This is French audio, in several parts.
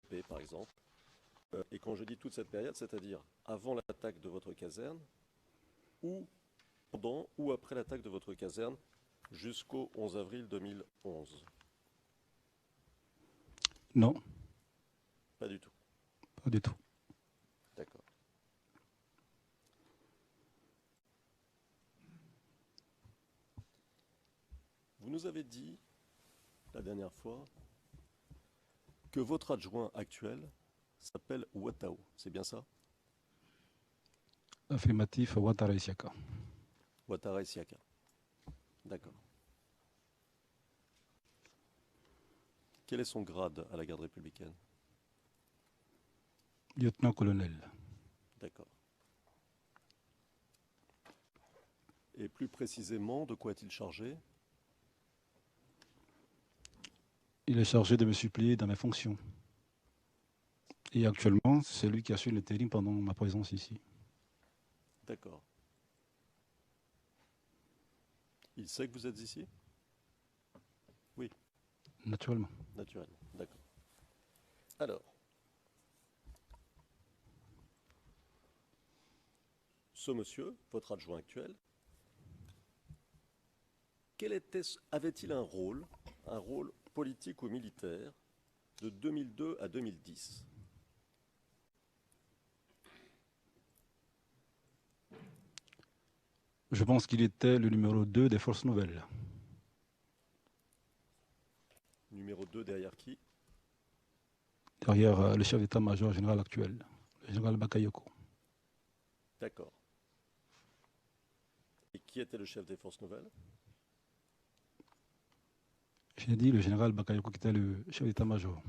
paix, par exemple. Et quand je dis toute cette période, c'est-à-dire avant l'attaque de votre caserne, ou pendant ou après l'attaque de votre caserne, jusqu'au 11 avril 2011. Non, Pas du tout. pas du tout. D'accord. Vous nous avez dit, la dernière fois, que votre adjoint actuel s'appelle Watao. C'est bien ça? Affirmatif, Ouattara Isiaka. Ouattara Siaka. D'accord. Quel est son grade à la garde républicaine? Lieutenant-colonel. D'accord. Et plus précisément, de quoi est-il chargé? Il est chargé de me supplier dans mes fonctions. Et actuellement, c'est lui qui assure l'intérim pendant ma présence ici. D'accord. Il sait que vous êtes ici? Oui, Naturellement. naturellement. D'accord. Alors, ce monsieur, votre adjoint actuel, avait-il un rôle politique ou militaire de 2002 à 2010? Je pense qu'il était le numéro 2 des forces nouvelles. Numéro 2 derrière qui? Derrière le chef d'état-major général actuel, le général Bakayoko. D'accord. Et qui était le chef des forces nouvelles? J'ai dit le général Bakayoko qui était le chef d'état-major.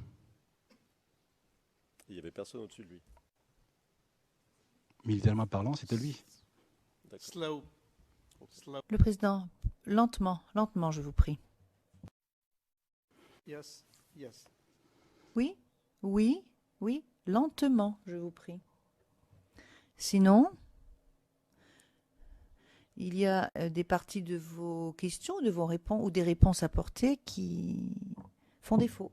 Il n'y avait personne au-dessus de lui. Militairement parlant, c'était lui. D'accord. Slow. Ok. Slow. Le président, lentement, lentement, je vous prie. Yes. Yes. Oui, oui, oui, lentement, je vous prie. Sinon, il y a des parties de vos questions, de vos réponses ou des réponses apportées qui font défaut.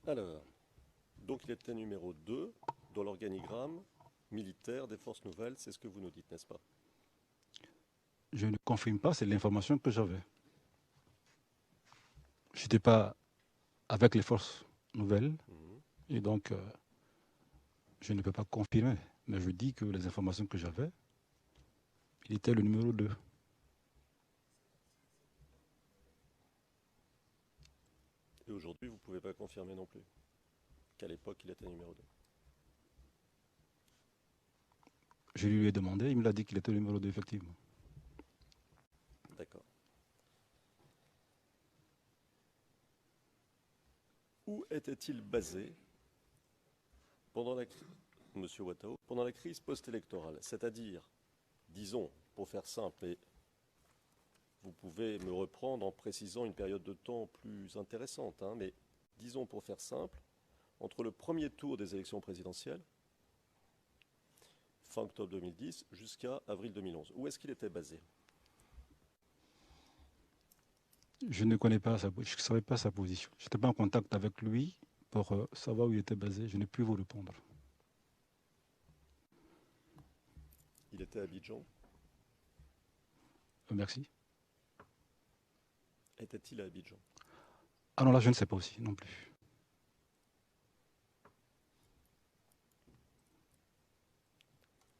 Alors, donc il était numéro 2 dans l'organigramme militaire des forces nouvelles, c'est ce que vous nous dites, n'est-ce pas? Je ne confirme pas, c'est l'information que j'avais. Je n'étais pas avec les forces nouvelles et donc je ne peux pas confirmer. Mais je dis que les informations que j'avais, il était le numéro 2. Et aujourd'hui, vous ne pouvez pas confirmer non plus qu'à l'époque, il était numéro 2. Je lui ai demandé, il me l'a dit qu'il était le numéro 2, effectivement. D'accord. Où était-il basé Monsieur Watao, pendant la crise post-électorale? C'est-à-dire, disons, pour faire simple, et vous pouvez me reprendre en précisant une période de temps plus intéressante, mais disons pour faire simple, entre le premier tour des élections présidentielles, fin octobre 2010, jusqu'à avril 2011. Où est-ce qu'il était basé? Je ne savais pas sa position. Je n'étais pas en contact avec lui pour savoir où il était basé. Je n'ai pu vous répondre. Il était à Abidjan? Merci. Était-il à Abidjan? Ah non, là, je ne sais pas aussi, non plus.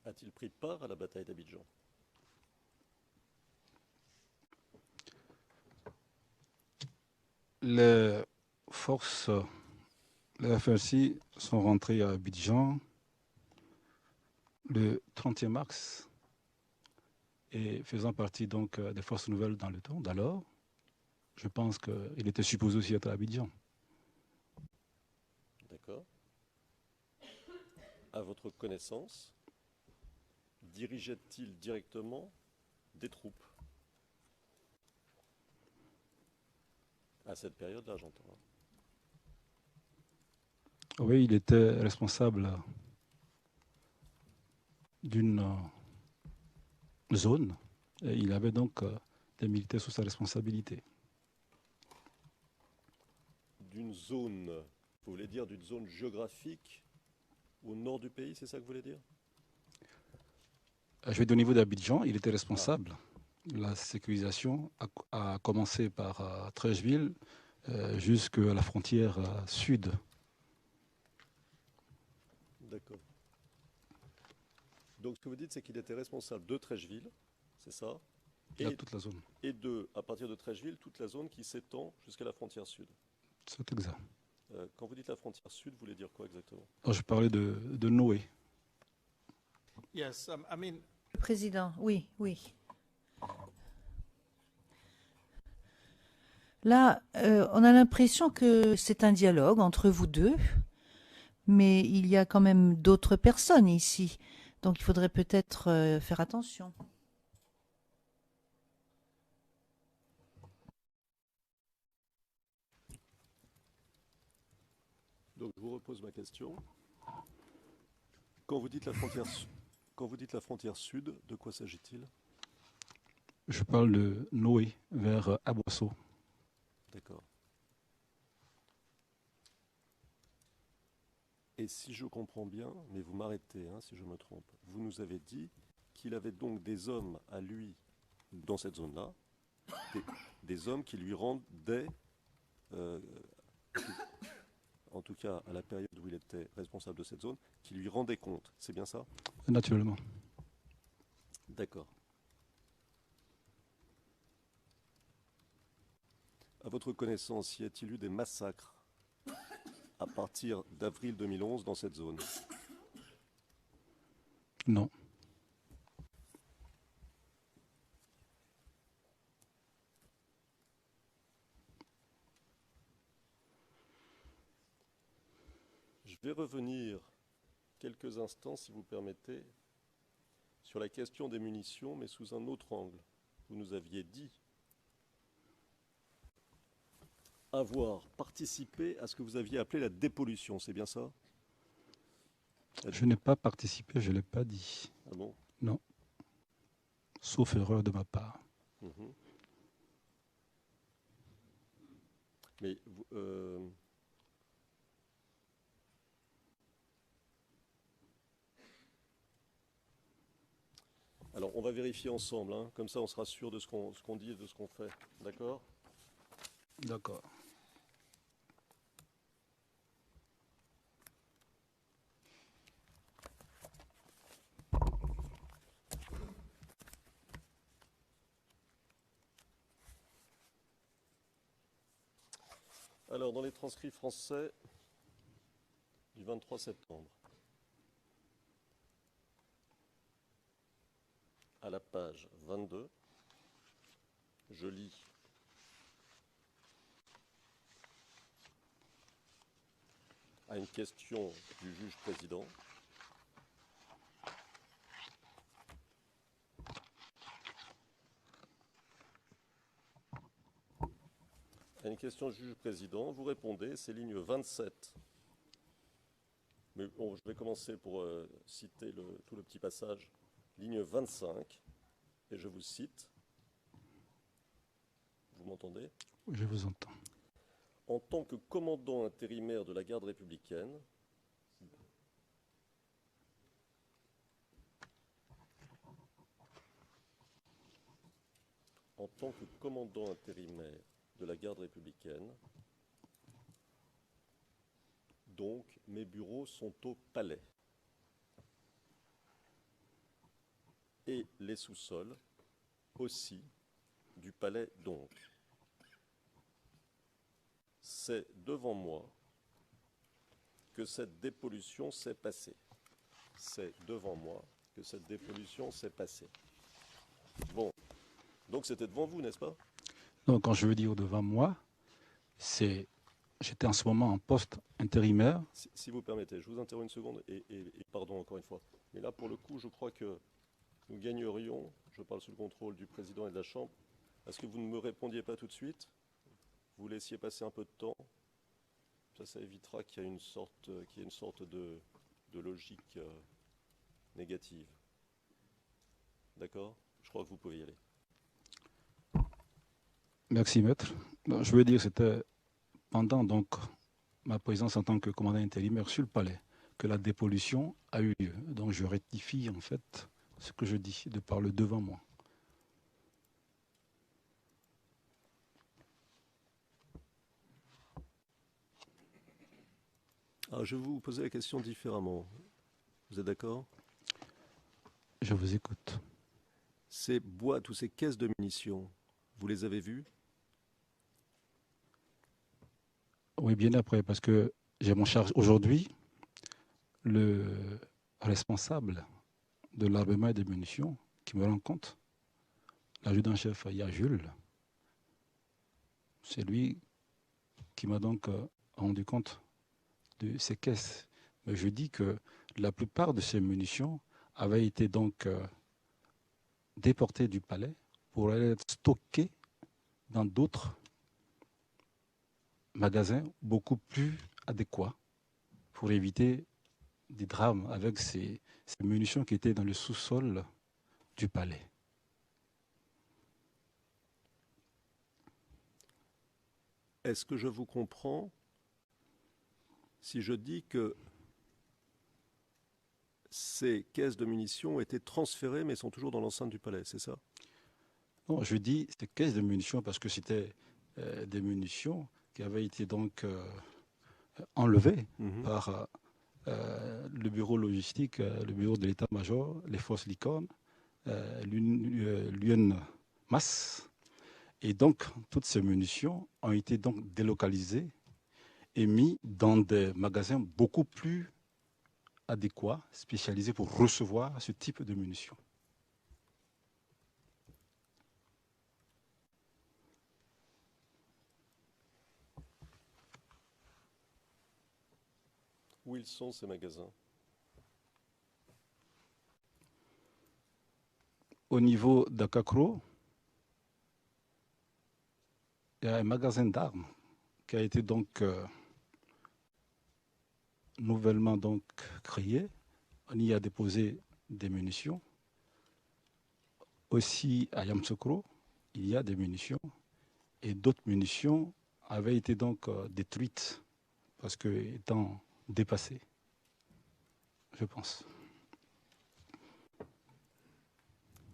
A-t-il pris part à la bataille d'Abidjan? Les forces, les FRC sont rentrées à Abidjan le 31 mars et faisant partie donc des forces nouvelles dans le temps d'alors, je pense qu'il était supposé aussi être à Abidjan. D'accord. À votre connaissance, dirigeait-il directement des troupes? À cette période-là, j'entends. Oui, il était responsable d'une zone et il avait donc des militaires sous sa responsabilité. d'une zone, vous voulez dire d'une zone géographique au nord du pays, c'est ça que vous voulez dire? Je vais dire au niveau d'Abidjan, il était responsable. La sécurisation a commencé par Treichville jusqu'à la frontière sud. D'accord. Donc ce que vous dites, c'est qu'il était responsable de Treichville, c'est ça? Il y a toute la zone. Et à partir de Treichville, toute la zone qui s'étend jusqu'à la frontière sud. C'est exact. Quand vous dites la frontière sud, vous voulez dire quoi exactement? Je parlais de Noé. Yes, I mean, Le président, oui, oui. Là, on a l'impression que c'est un dialogue entre vous deux, mais il y a quand même d'autres personnes ici. Donc il faudrait peut-être faire attention. Donc je vous repose ma question. Quand vous dites la frontière sud, de quoi s'agit-il? Je parle de Noé vers Aboisseau. D'accord. Et si je comprends bien, mais vous m'arrêtez si je me trompe, vous nous avez dit qu'il avait donc des hommes à lui dans cette zone-là, des hommes qui lui rendaient, en tout cas à la période où il était responsable de cette zone, qui lui rendaient compte. C'est bien ça? Naturellement. D'accord. À votre connaissance, y a-t-il eu des massacres à partir d'avril 2011 dans cette zone? Non. Je vais revenir quelques instants, si vous permettez, sur la question des munitions, mais sous un autre angle. Vous nous aviez dit avoir participé à ce que vous aviez appelé la dépollution, c'est bien ça? Je n'ai pas participé, je ne l'ai pas dit. Ah bon? Non. Sauf erreur de ma part. Mhm. Mais alors, on va vérifier ensemble, comme ça on sera sûr de ce qu'on dit et de ce qu'on fait. D'accord? D'accord. Alors, dans les transcrits français du 23 septembre, à la page 22, je lis à une question du juge président. À une question du juge président, vous répondez, c'est ligne 27. Mais bon, je vais commencer pour citer tout le petit passage. Ligne 25, et je vous cite. Vous m'entendez? Je vous entends. En tant que commandant intérimaire de la garde républicaine, donc mes bureaux sont au palais. Et les sous-sols aussi du palais donc. C'est devant moi que cette dépollution s'est passée. C'est devant moi que cette dépollution s'est passée. Bon, donc c'était devant vous, n'est-ce pas? Donc, quand je veux dire devant moi, j'étais en ce moment en poste intérimaire. Si vous permettez, je vous interromps une seconde et pardon encore une fois. Mais là, pour le coup, je crois que nous gagnerions, je parle sous le contrôle du président et de la Chambre, à ce que vous ne me répondiez pas tout de suite, vous laissiez passer un peu de temps. Ça évitera qu'il y ait une sorte de logique négative. D'accord? Je crois que vous pouvez y aller. Merci, maître. Je veux dire, c'était pendant donc ma présence en tant que commandant intérimaire sur le palais que la dépollution a eu lieu. Donc je rectifie en fait ce que je dis de par le devant moi. Alors, je vais vous poser la question différemment. Vous êtes d'accord? Je vous écoute. Ces boîtes ou ces caisses de munitions, vous les avez vues? Oui, bien après, parce que j'ai mon charge aujourd'hui, le responsable de l'armement et des munitions qui me rend compte, l'adjudant-chef Jules, c'est lui qui m'a donc rendu compte de ces caisses. Mais je dis que la plupart de ces munitions avaient été donc déportées du palais pour aller être stockées dans d'autres magasins beaucoup plus adéquats pour éviter des drames avec ces munitions qui étaient dans le sous-sol du palais. Est-ce que je vous comprends si je dis que ces caisses de munitions ont été transférées mais sont toujours dans l'enceinte du palais, c'est ça? Non, je dis ces caisses de munitions parce que c'était des munitions qui avaient été donc enlevées par le bureau logistique, le bureau de l'état-major, les forces licornes, l'UNMAS. Et donc, toutes ces munitions ont été donc délocalisées et mises dans des magasins beaucoup plus adéquats, spécialisés pour recevoir ce type de munitions. Où ils sont ces magasins? Au niveau d'Akakro, il y a un magasin d'armes qui a été donc nouvellement donc créé. On y a déposé des munitions. Aussi à Yamsokro, il y a des munitions et d'autres munitions avaient été donc détruites parce que étant dépassées, je pense.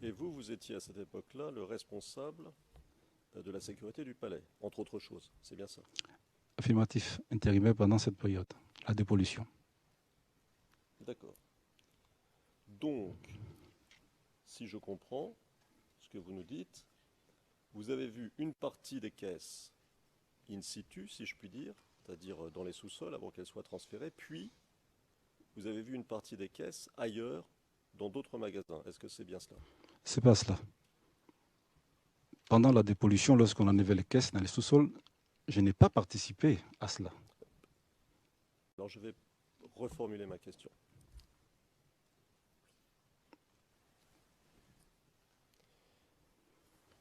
Et vous, vous étiez à cette époque-là le responsable de la sécurité du palais, entre autres choses, c'est bien ça? Affirmatif, intérimaire pendant cette période, la dépollution. D'accord. Donc, si je comprends ce que vous nous dites, vous avez vu une partie des caisses in situ, si je puis dire, c'est-à-dire dans les sous-sols avant qu'elles soient transférées, puis vous avez vu une partie des caisses ailleurs, dans d'autres magasins. Est-ce que c'est bien cela? C'est pas cela. Pendant la dépollution, lorsqu'on enlevait les caisses dans les sous-sols, je n'ai pas participé à cela. Alors je vais reformuler ma question.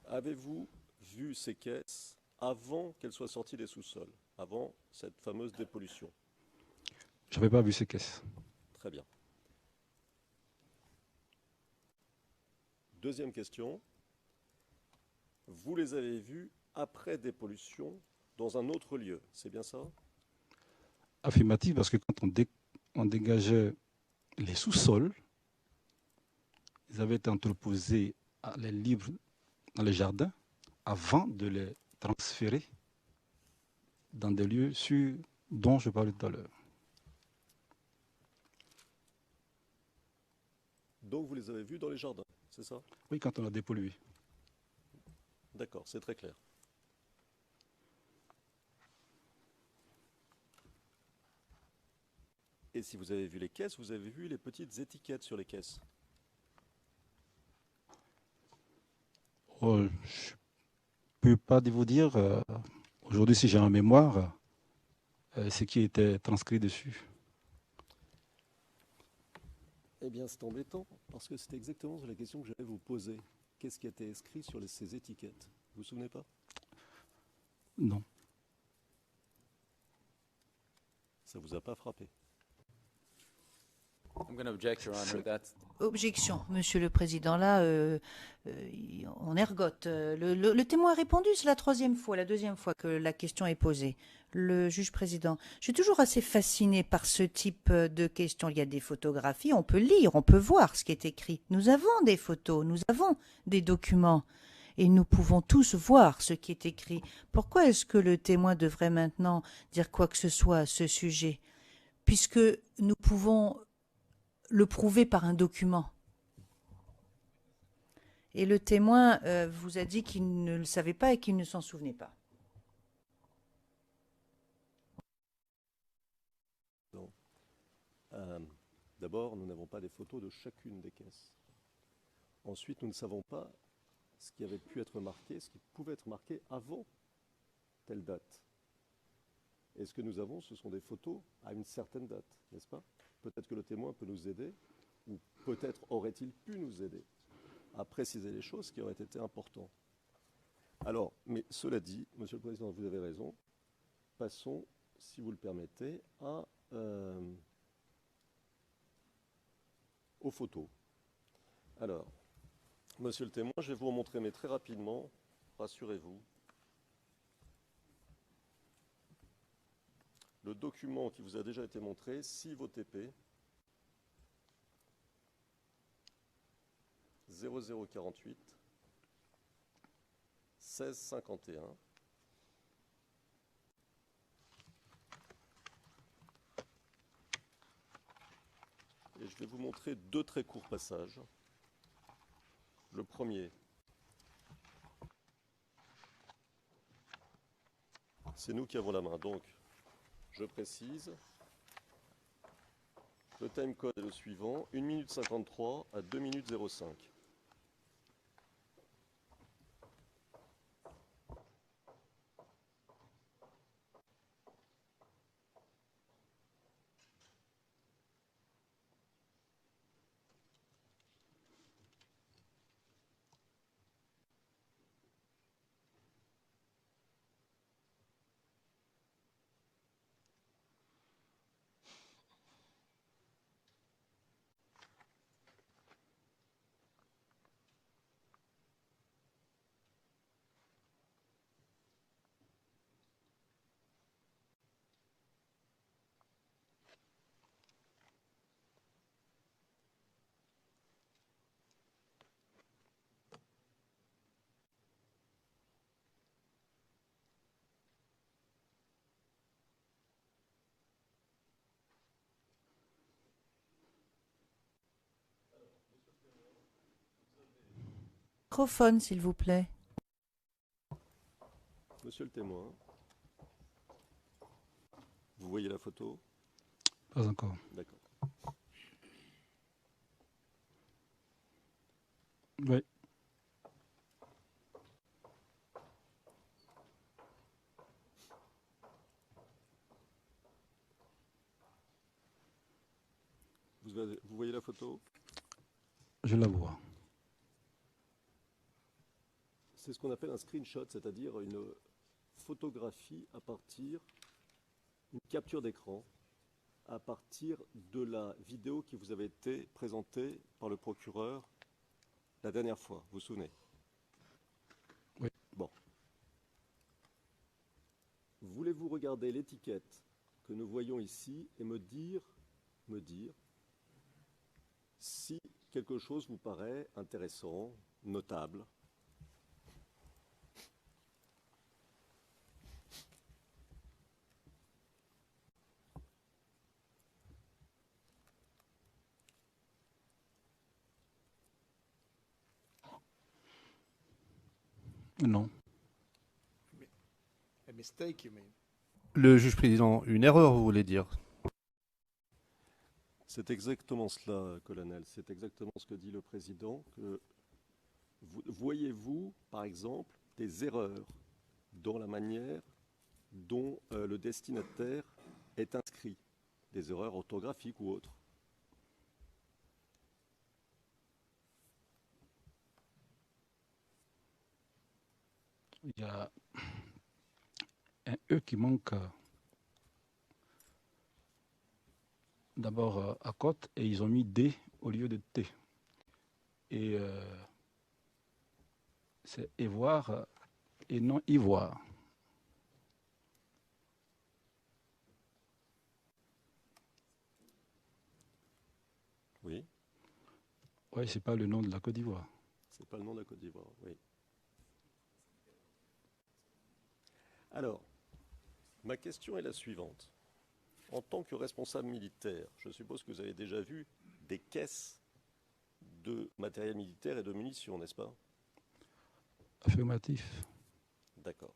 Avez-vous vu ces caisses avant qu'elles soient sorties des sous-sols, avant cette fameuse dépollution? Je n'avais pas vu ces caisses. Très bien. Deuxième question. Vous les avez vues après dépollution dans un autre lieu, c'est bien ça? Affirmatif, parce que quand on dégageait les sous-sols, ils avaient été entreposés à l'air libre dans les jardins avant de les transférer dans des lieux sûrs dont je parlais tout à l'heure. Donc vous les avez vus dans les jardins, c'est ça? Oui, quand on a dépollué. D'accord, c'est très clair. Et si vous avez vu les caisses, vous avez vu les petites étiquettes sur les caisses? Oh, je ne peux pas vous dire, aujourd'hui, si j'ai en mémoire, ce qui était transcrit dessus. Eh bien, c'est embêtant, parce que c'était exactement la question que j'allais vous poser. Qu'est-ce qui était inscrit sur ces étiquettes? Vous vous souvenez pas? Non. Ça vous a pas frappé? I'm going to object, Your Honor. That's Objection, Monsieur le Président. Là, on ergote. Le témoin a répondu, c'est la troisième fois, la deuxième fois que la question est posée. Le juge président. Je suis toujours assez fasciné par ce type de questions. Il y a des photographies, on peut lire, on peut voir ce qui est écrit. Nous avons des photos, nous avons des documents. Et nous pouvons tous voir ce qui est écrit. Pourquoi est-ce que le témoin devrait maintenant dire quoi que ce soit à ce sujet, puisque nous pouvons le prouver par un document? Et le témoin vous a dit qu'il ne le savait pas et qu'il ne s'en souvenait pas. D'abord, nous n'avons pas des photos de chacune des caisses. Ensuite, nous ne savons pas ce qui avait pu être marqué, ce qui pouvait être marqué avant telle date. Et ce que nous avons, ce sont des photos à une certaine date, n'est-ce pas? Peut-être que le témoin peut nous aider, ou peut-être aurait-il pu nous aider à préciser les choses qui auraient été importantes. Alors, mais cela dit, Monsieur le Président, vous avez raison. Passons, si vous le permettez, aux photos. Alors, Monsieur le témoin, je vais vous en montrer, mais très rapidement, rassurez-vous. Le document qui vous a déjà été montré, 6 VOTP 0048 1651. Et je vais vous montrer 2 très courts passages. Le premier, c'est nous qui avons la main. Donc, je précise, le timecode est le suivant, 1 minute 53 à 2 minutes 05. Microphone, s'il vous plaît. Monsieur le témoin, vous voyez la photo? Pas encore. D'accord. Oui. Vous voyez la photo? Je la vois. C'est ce qu'on appelle un screenshot, c'est-à-dire une photographie à partir, une capture d'écran à partir de la vidéo qui vous avait été présentée par le procureur la dernière fois, vous vous souvenez? Oui. Bon. Voulez-vous regarder l'étiquette que nous voyons ici et me dire si quelque chose vous paraît intéressant, notable? Non. A mistake, you mean? Le juge président, une erreur, vous voulez dire? C'est exactement cela, colonel. C'est exactement ce que dit le président. Voyez-vous, par exemple, des erreurs dans la manière dont le destinataire est inscrit? Des erreurs orthographiques ou autres? Il y a un E qui manque d'abord à Côte et ils ont mis D au lieu de T. Et c'est Ivoire et non Ivoire. Oui, Oui, c'est pas le nom de la Côte d'Ivoire. c'est pas le nom de la Côte d'Ivoire, oui. Alors, ma question est la suivante. En tant que responsable militaire, je suppose que vous avez déjà vu des caisses de matériel militaire et de munitions, n'est-ce pas? Affirmatif. D'accord.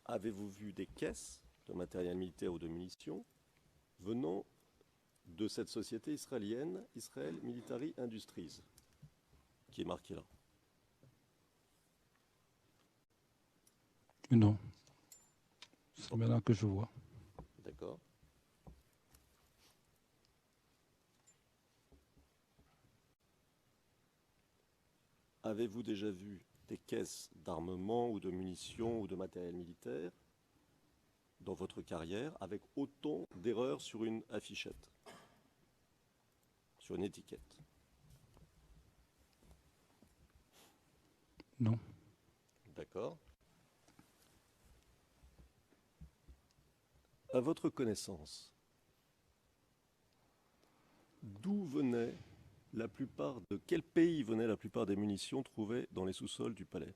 Avez-vous vu des caisses de matériel militaire ou de munitions venant de cette société israélienne, Israel Military Industries, qui est marquée là? Non. C'est maintenant que je vois. D'accord. Avez-vous déjà vu des caisses d'armement ou de munitions ou de matériel militaire dans votre carrière avec autant d'erreurs sur une affichette, sur une étiquette? Non. D'accord. À votre connaissance, de quel pays venaient la plupart des munitions trouvées dans les sous-sols du palais?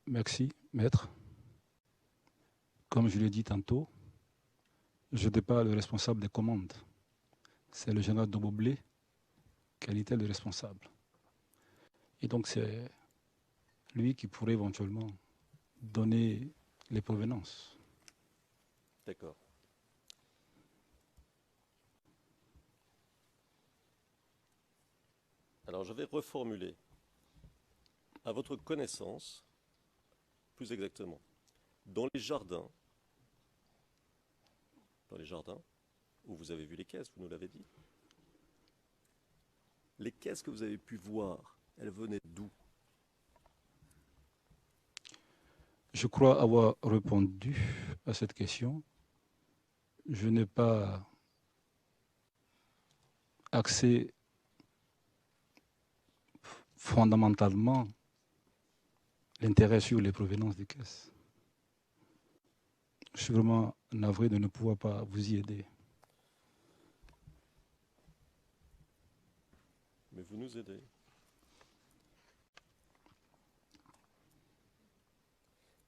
Merci, maître. Comme je l'ai dit tantôt, je n'étais pas le responsable des commandes. C'est le général de Boblé qui était le responsable. Et donc c'est lui qui pourrait éventuellement donner les provenances. D'accord. Alors je vais reformuler. À votre connaissance, plus exactement, dans les jardins où vous avez vu les caisses, vous nous l'avez dit, les caisses que vous avez pu voir, elles venaient d'où? Je crois avoir répondu à cette question. Je n'ai pas axé fondamentalement l'intérêt sur les provenances des caisses. Je suis vraiment navré de ne pouvoir pas vous y aider. Mais vous nous aidez.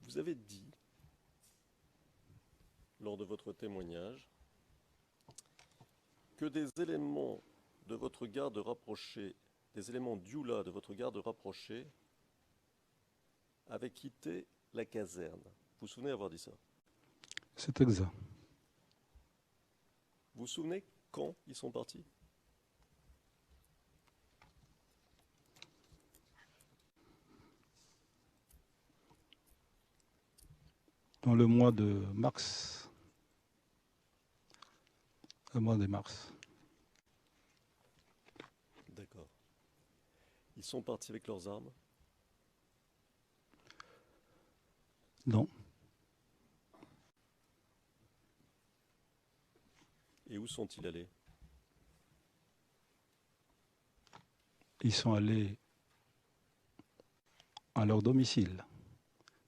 Vous avez dit, lors de votre témoignage, que des éléments de votre garde rapprochée, des éléments d'Ioula de votre garde rapprochée, avaient quitté la caserne. Vous vous souvenez avoir dit ça? C'est exact. Vous vous souvenez quand ils sont partis? Dans le mois de mars. Le mois de mars. D'accord. Ils sont partis avec leurs armes? Non. Et où sont-ils allés? Ils sont allés à leur domicile.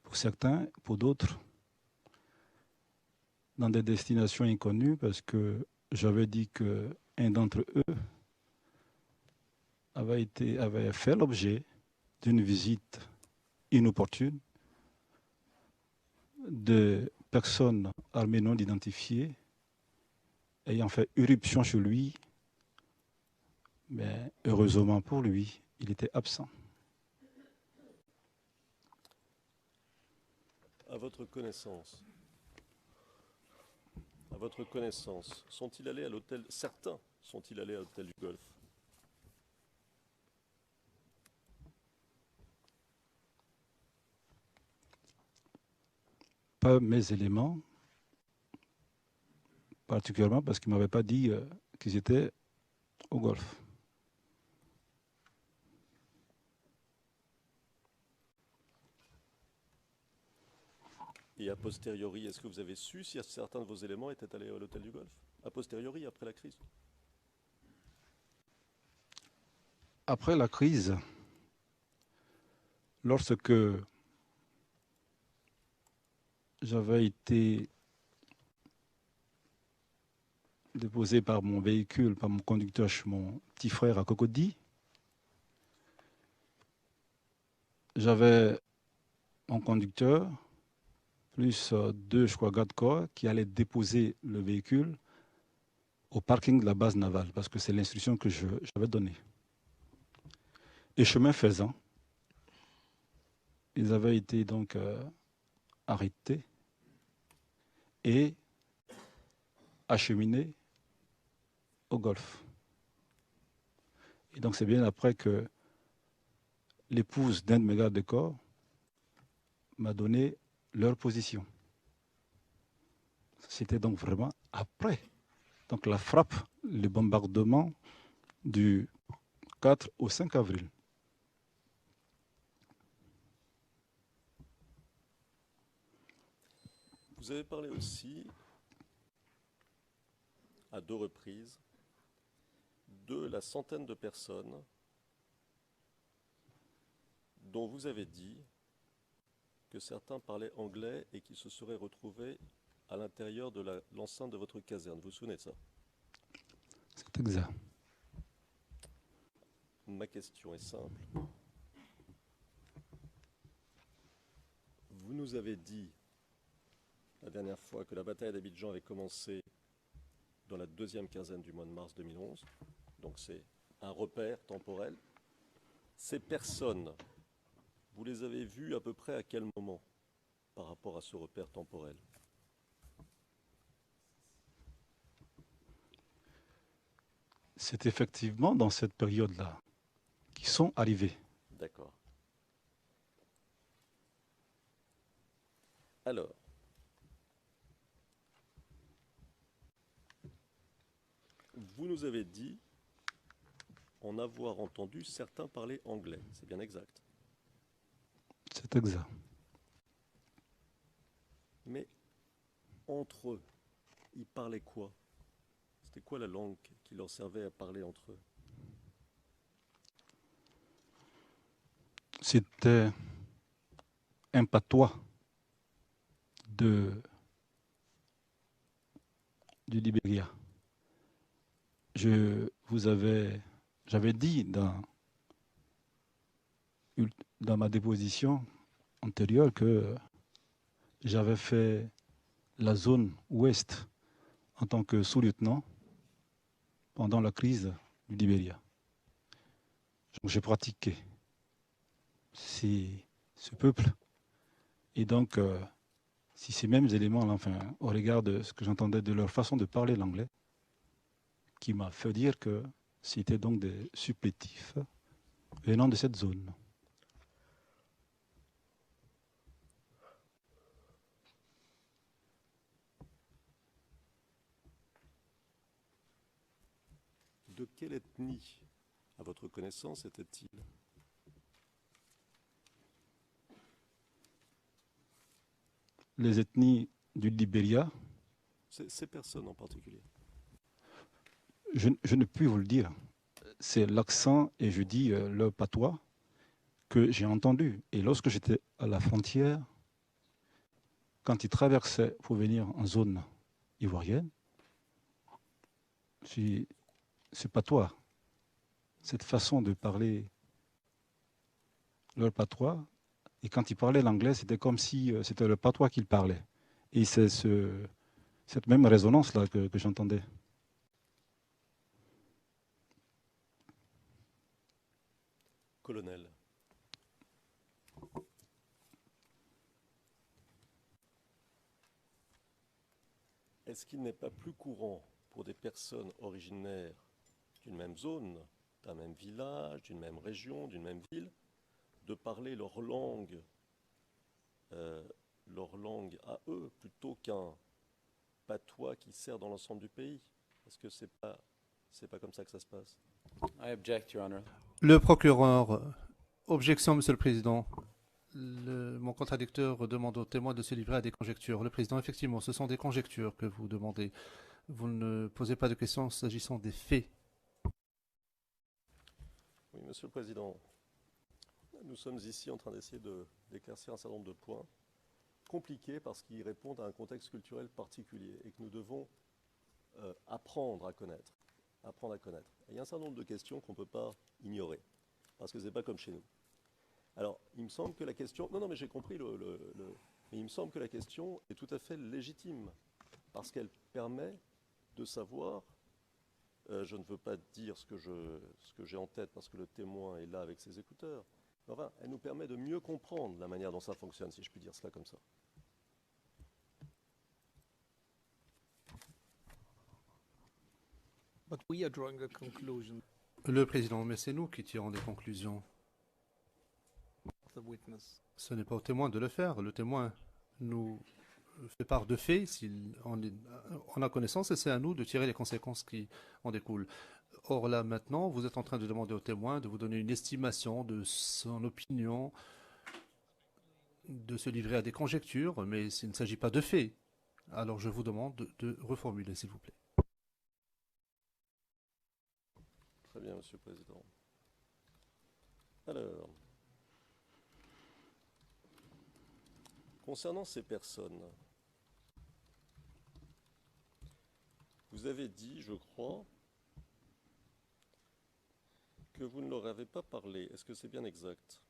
Pour certains, pour d'autres, dans des destinations inconnues, parce que j'avais dit qu'un d'entre eux avait fait l'objet d'une visite inopportune de personnes armées non identifiées ayant fait irruption chez lui, mais heureusement pour lui, il était absent. À votre connaissance, sont-ils allés à l'hôtel? Certains sont-ils allés à l'hôtel du Golfe? Pas mes éléments, particulièrement parce qu'ils ne m'avaient pas dit qu'ils étaient au Golfe. Et a posteriori, est-ce que vous avez su si certains de vos éléments étaient allés à l'hôtel du Golfe? A posteriori, après la crise? Après la crise, lorsque j'avais été déposé par mon véhicule, par mon conducteur chez mon petit frère à Cocody, j'avais mon conducteur, plus deux, je crois, gardes de corps, qui allaient déposer le véhicule au parking de la base navale, parce que c'est l'instruction que j'avais donnée. Et chemin faisant, ils avaient été donc arrêtés et acheminés au Golfe. Et donc c'est bien après que l'épouse d'un de mes gardes de corps m'a donné leur position. C'était donc vraiment après. Donc la frappe, le bombardement du 4 au 5 avril. Vous avez parlé aussi, à 2 reprises, de la centaine de personnes dont vous avez dit que certains parlaient anglais et qui se seraient retrouvés à l'intérieur de l'enceinte de votre caserne. Vous vous souvenez de ça? C'est exact. Ma question est simple. Vous nous avez dit la dernière fois que la bataille d'Abidjan avait commencé dans la 2e quinzaine du mois de mars 2011. Donc c'est un repère temporel. Ces personnes, vous les avez vues à peu près à quel moment par rapport à ce repère temporel? C'est effectivement dans cette période-là qu'ils sont arrivés. D'accord. Alors, vous nous avez dit en avoir entendu certains parler anglais. C'est bien exact. C'est exact. Mais entre eux, ils parlaient quoi? C'était quoi la langue qui leur servait à parler entre eux? C'était un patois du Libéria. J'avais dit dans ma déposition antérieure que j'avais fait la zone ouest en tant que sous-lieutenant pendant la crise du Libéria. J'ai pratiqué ce peuple. Et donc, si ces mêmes éléments-là, enfin, au regard de ce que j'entendais de leur façon de parler l'anglais, qui m'a fait dire que c'était donc des supplétifs venant de cette zone. De quelle ethnie, à votre connaissance, était-il? Les ethnies du Libéria, Ces personnes en particulier. je ne puis vous le dire. C'est l'accent et je dis le patois que j'ai entendu. Et lorsque j'étais à la frontière, quand ils traversaient pour venir en zone ivoirienne, ce patois, cette façon de parler leur patois, et quand ils parlaient l'anglais, c'était comme si c'était le patois qu'ils parlaient. Et c'est cette même résonance-là que j'entendais. Colonel. Est-ce qu'il n'est pas plus courant pour des personnes originaires d'une même zone, d'un même village, d'une même région, d'une même ville, de parler leur langue à eux, plutôt qu'un patois qui sert dans l'ensemble du pays? Est-ce que c'est pas comme ça que ça se passe? I object, Your Honor. Le procureur, objection, Monsieur le Président. Mon contradicteur demande aux témoins de se livrer à des conjectures. Le président, effectivement, ce sont des conjectures que vous demandez. Vous ne posez pas de questions s'agissant des faits. Oui, Monsieur le Président, nous sommes ici en train d'essayer d'éclaircir un certain nombre de points compliqués parce qu'ils répondent à un contexte culturel particulier et que nous devons apprendre à connaître. Apprendre à connaître. Et il y a un certain nombre de questions qu'on ne peut pas ignorer parce que ce n'est pas comme chez nous. Alors, il me semble que la question... Non, mais j'ai compris mais il me semble que la question est tout à fait légitime parce qu'elle permet de savoir... je ne veux pas dire ce que j'ai en tête parce que le témoin est là avec ses écouteurs. Mais enfin, elle nous permet de mieux comprendre la manière dont ça fonctionne, si je puis dire cela comme ça. But we are drawing a conclusion Le président, mais c'est nous qui tirons des conclusions. of the witness. Ce n'est pas au témoin de le faire. Le témoin nous fait part de faits s'il en a connaissance et c'est à nous de tirer les conséquences qui en découlent. Or là, maintenant, vous êtes en train de demander au témoin de vous donner une estimation de son opinion, de se livrer à des conjectures, mais il ne s'agit pas de faits. Alors je vous demande de reformuler, s'il vous plaît. Très bien, Monsieur le Président. Alors, concernant ces personnes, vous avez dit, je crois, que vous ne leur avez pas parlé. Est-ce que c'est bien exact?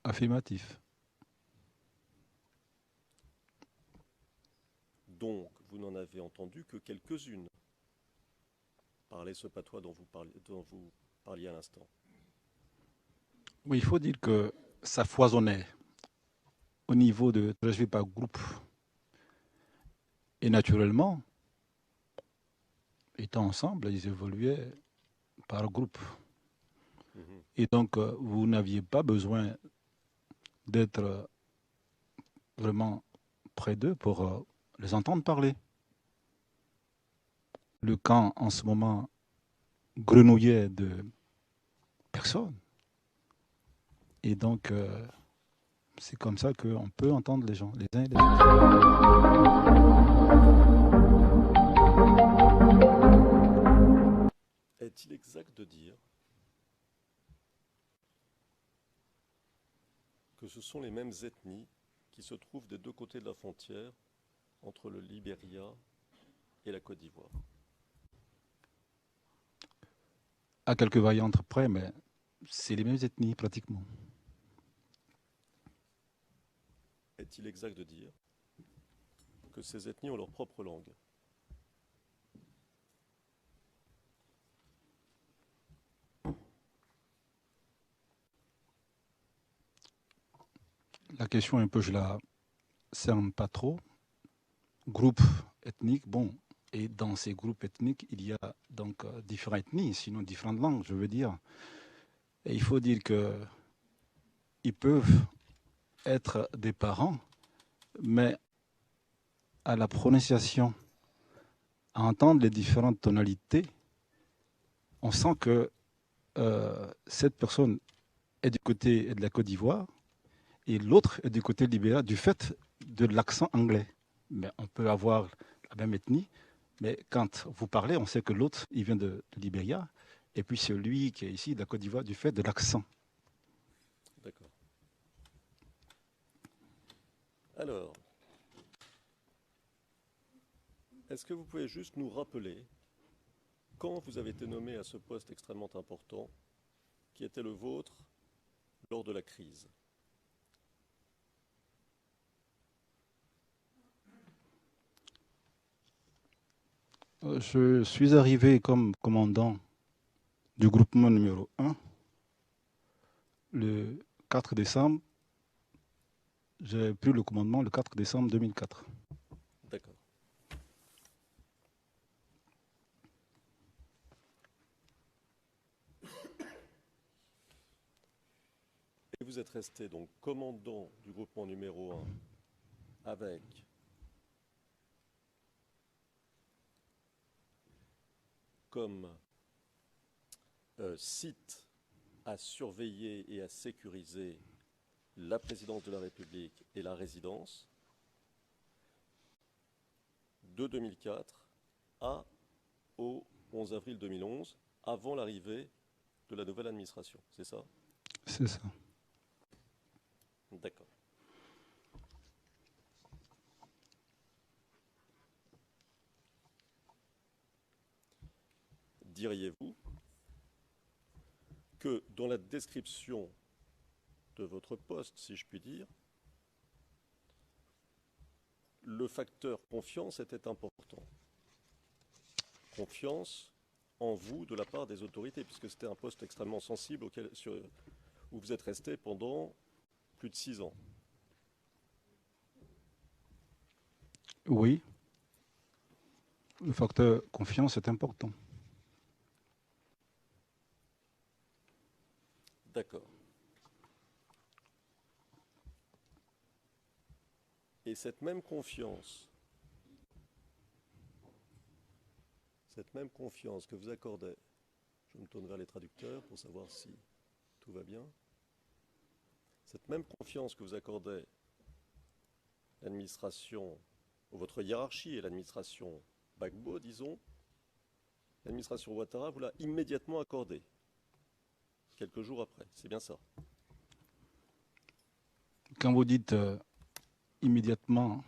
Affirmatif. Donc, vous n'en avez entendu que quelques-unes. Parler ce patois dont vous parliez à l'instant. Oui, il faut dire que ça foisonnait au niveau de Treasury par groupe. Et naturellement, étant ensemble, ils évoluaient par groupe. Et donc, vous n'aviez pas besoin d'être vraiment près d'eux pour les entendre parler. Le camp, en ce moment, grenouillait de personnes. Et donc, c'est comme ça qu'on peut entendre les gens, les uns et les autres. Est-il exact de dire que ce sont les mêmes ethnies qui se trouvent des deux côtés de la frontière entre le Libéria et la Côte d'Ivoire? À quelques variantes près, mais c'est les mêmes ethnies pratiquement. Est-il exact de dire que ces ethnies ont leur propre langue? La question un peu, je la cerne pas trop. Groupe ethnique, bon, et dans ces groupes ethniques, il y a donc différentes ethnies, sinon différentes langues, je veux dire. Et il faut dire qu'ils peuvent être des parents, mais à la prononciation, à entendre les différentes tonalités, on sent que cette personne est du côté de la Côte d'Ivoire et l'autre est du côté libéral du fait de l'accent anglais. Mais on peut avoir la même ethnie, mais quand vous parlez, on sait que l'autre, il vient de Libéria, et puis celui qui est ici de la Côte d'Ivoire du fait de l'accent. D'accord. Alors, est-ce que vous pouvez juste nous rappeler quand vous avez été nommé à ce poste extrêmement important qui était le vôtre lors de la crise? Je suis arrivé comme commandant du groupement numéro 1 le 4 décembre. J'ai pris le commandement le 4 décembre 2004. D'accord. Et vous êtes resté donc commandant du groupement numéro 1 avec comme site à surveiller et à sécuriser la présidence de la République et la résidence de 2004 au 11 avril 2011, avant l'arrivée de la nouvelle administration. C'est ça? C'est ça. D'accord. Diriez-vous que dans la description de votre poste, si je puis dire, le facteur confiance était important? Confiance en vous de la part des autorités, puisque c'était un poste extrêmement sensible où vous êtes resté pendant plus de 6 ans. Oui, le facteur confiance est important. D'accord. Et cette même confiance que vous accordez, je me tourne vers les traducteurs pour savoir si tout va bien, cette même confiance que vous accordez l'administration, ou votre hiérarchie et l'administration Gbagbo, disons, l'administration Ouattara vous l'a immédiatement accordée, quelques jours après, c'est bien ça? Quand vous dites immédiatement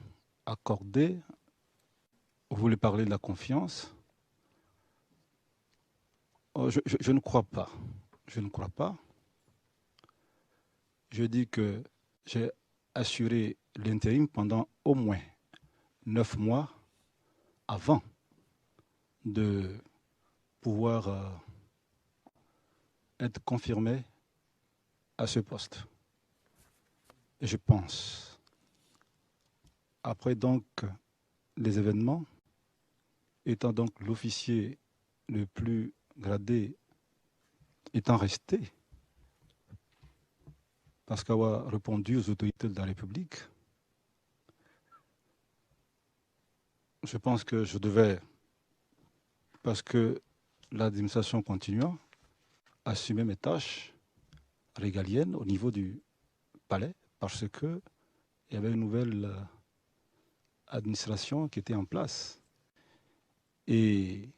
accordé, vous voulez parler de la confiance? Je ne crois pas. Je ne crois pas. Je dis que j'ai assuré l'intérim pendant au moins 9 mois avant de pouvoir être confirmé à ce poste. Et je pense, après donc les événements, étant donc l'officier le plus gradé étant resté, parce qu'avoir répondu aux autorités de la République, je pense que je devais, parce que l'administration continua, assumer mes tâches régaliennes au niveau du palais, parce qu'il y avait une nouvelle administration qui était en place. Et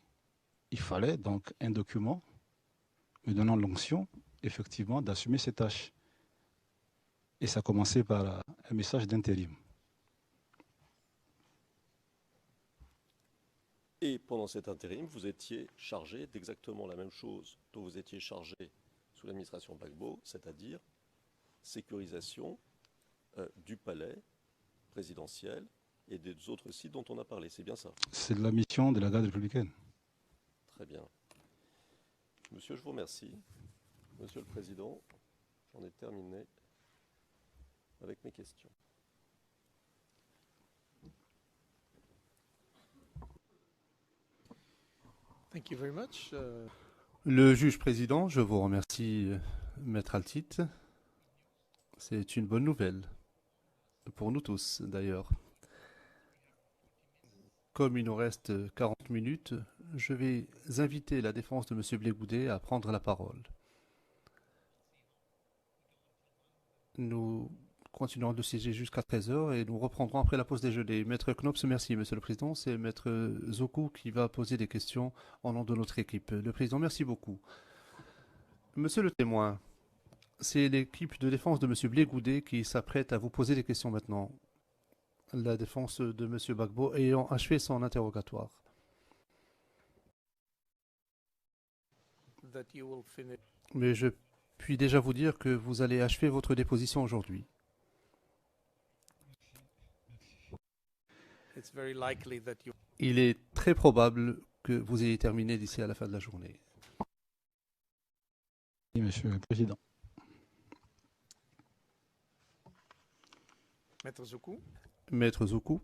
il fallait donc un document me donnant l'onction, effectivement, d'assumer ces tâches. Et ça a commencé par un message d'intérim. Et pendant cet intérim, vous étiez chargé d'exactement la même chose dont vous étiez chargé sous l'administration Gbagbo, c'est-à-dire sécurisation du palais présidentiel et des autres sites dont on a parlé. C'est bien ça? C'est la mission de la garde républicaine. Très bien. Monsieur, je vous remercie. Monsieur le Président, j'en ai terminé avec mes questions. Thank you very much. Le juge président, je vous remercie, Maître Altit. C'est une bonne nouvelle, pour nous tous d'ailleurs. Comme il nous reste 40 minutes, je vais inviter la défense de M. Blé-Goudet à prendre la parole. Nous continuerons de siéger jusqu'à 13 h et nous reprendrons après la pause déjeuner. Maître Knops, merci Monsieur le Président. C'est Maître Zokou qui va poser des questions au nom de notre équipe. Le Président, merci beaucoup. Monsieur le témoin, c'est l'équipe de défense de M. Blé-Goudet qui s'apprête à vous poser des questions maintenant. La défense de M. Gbagbo ayant achevé son interrogatoire. That you will finish. Mais je puis déjà vous dire que vous allez achever votre déposition aujourd'hui. It's very likely that you. Il est très probable que vous ayez terminé d'ici à la fin de la journée. Oui, Monsieur le Président. Maître Zokou. Maître Zokou.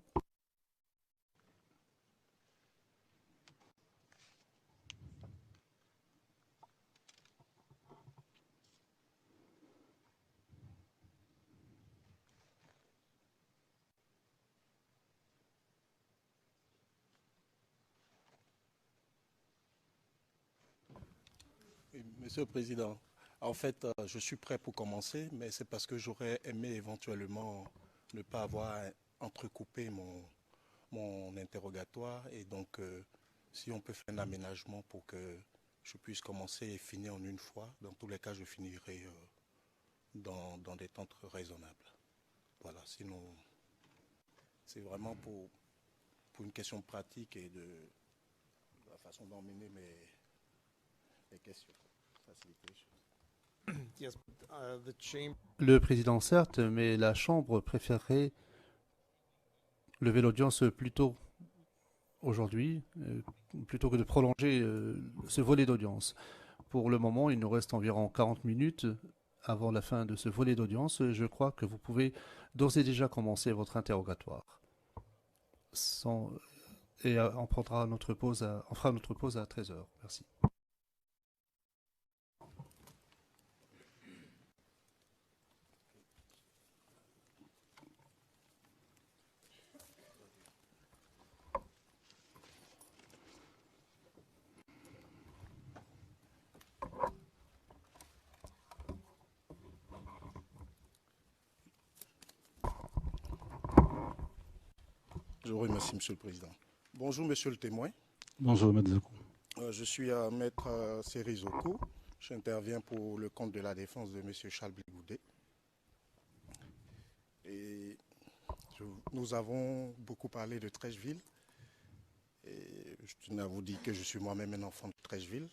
Monsieur le Président, En fait, je suis prêt pour commencer, mais c'est parce que j'aurais aimé éventuellement ne pas avoir entrecoupé mon interrogatoire. Et donc, si on peut faire un aménagement pour que je puisse commencer et finir en une fois, dans tous les cas, je finirai dans des temps raisonnables. Voilà, sinon, c'est vraiment pour une question pratique et de la façon d'emmener mes questions. Faciliter les choses. Yes, the chamber. Le président, certes, mais la Chambre préférerait lever l'audience plus tôt aujourd'hui, plutôt que de prolonger ce volet d'audience. Pour le moment, il nous reste environ 40 minutes avant la fin de ce volet d'audience. Je crois que vous pouvez d'ores et déjà commencer votre interrogatoire. Et on fera notre pause à 13 heures. Merci. Je vous remercie, Monsieur le Président. Bonjour, Monsieur le témoin. Bonjour, Maître Zoku. Je suis Maître Serizoku. J'interviens pour le compte de la défense de Monsieur Charles Bligoudet. Et nous avons beaucoup parlé de Trècheville. Et je tenais à vous dire que je suis moi-même un enfant de Trècheville.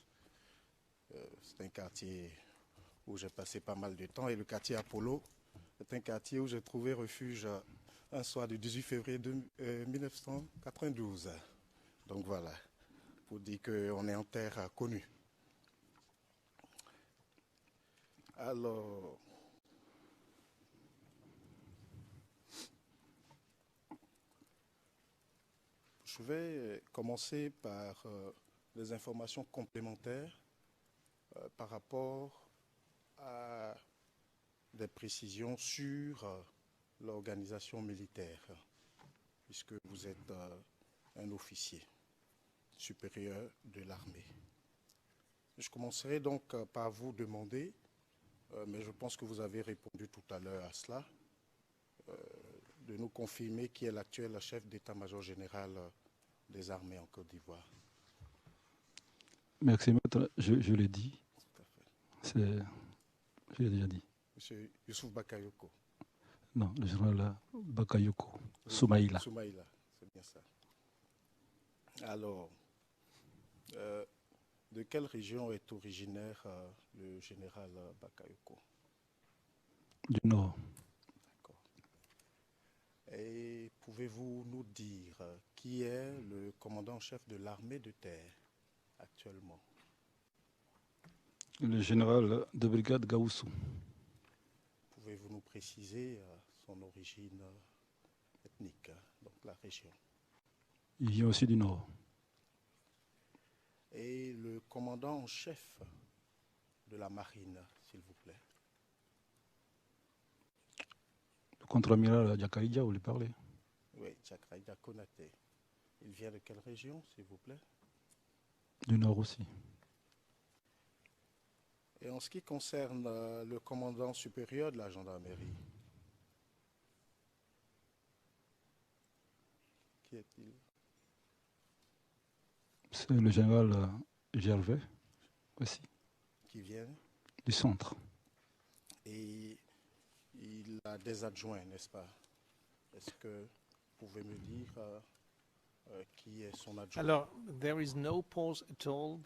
C'est un quartier où j'ai passé pas mal de temps. Et le quartier Apollo est un quartier où j'ai trouvé refuge un soir du 18 février 1992. Donc voilà, pour dire qu'on est en terre connue. Alors, je vais commencer par des informations complémentaires par rapport à des précisions sur l'organisation militaire, puisque vous êtes un officier supérieur de l'armée. Je commencerai donc par vous demander, mais je pense que vous avez répondu tout à l'heure à cela, de nous confirmer qui est l'actuel chef d'état-major général des armées en Côte d'Ivoire. Merci, Maître. Je l'ai dit. Tout à fait. Je l'ai déjà dit. Monsieur Youssouf Bakayoko. Non, le général Bakayoko. Soumaïla. Soumaïla, c'est bien ça. Alors, de quelle région est originaire le général Bakayoko? Du Nord. D'accord. Et pouvez-vous nous dire qui est le commandant-chef de l'armée de terre actuellement? Le général de brigade Gaoussou. Pouvez-vous nous préciser son origine ethnique, donc la région? Il vient aussi du Nord. Et le commandant en chef de la marine, s'il vous plaît? Le contre-amiral Diakaïdia, vous voulez parler? Oui, Diakaïdia Konaté. Il vient de quelle région, s'il vous plaît? Du Nord aussi. Et en ce qui concerne le commandant supérieur de la gendarmerie, qui est-il? C'est le général Gervais aussi, Qui vient? du centre. Et il a des adjoints, n'est-ce pas? Est-ce que vous pouvez me dire qui est son adjoint? Alors, there is no pause at all.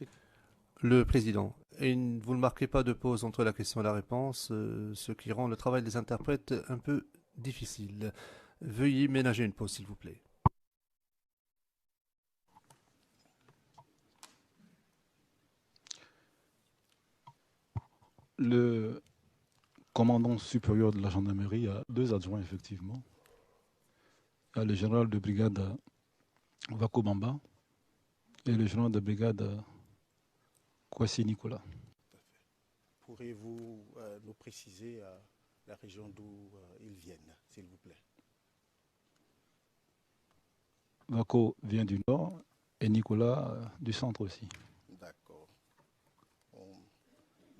Le président, et vous ne marquez pas de pause entre la question et la réponse, ce qui rend le travail des interprètes un peu difficile. Veuillez ménager une pause, s'il vous plaît. Le commandant supérieur de la gendarmerie a deux adjoints, effectivement. Il y a le général de brigade Vako Bamba et le général de brigade Kwasi Nicolas. Pourriez-vous nous préciser la région d'où ils viennent, s'il vous plaît? Vako vient du nord et Nicolas du centre aussi. D'accord.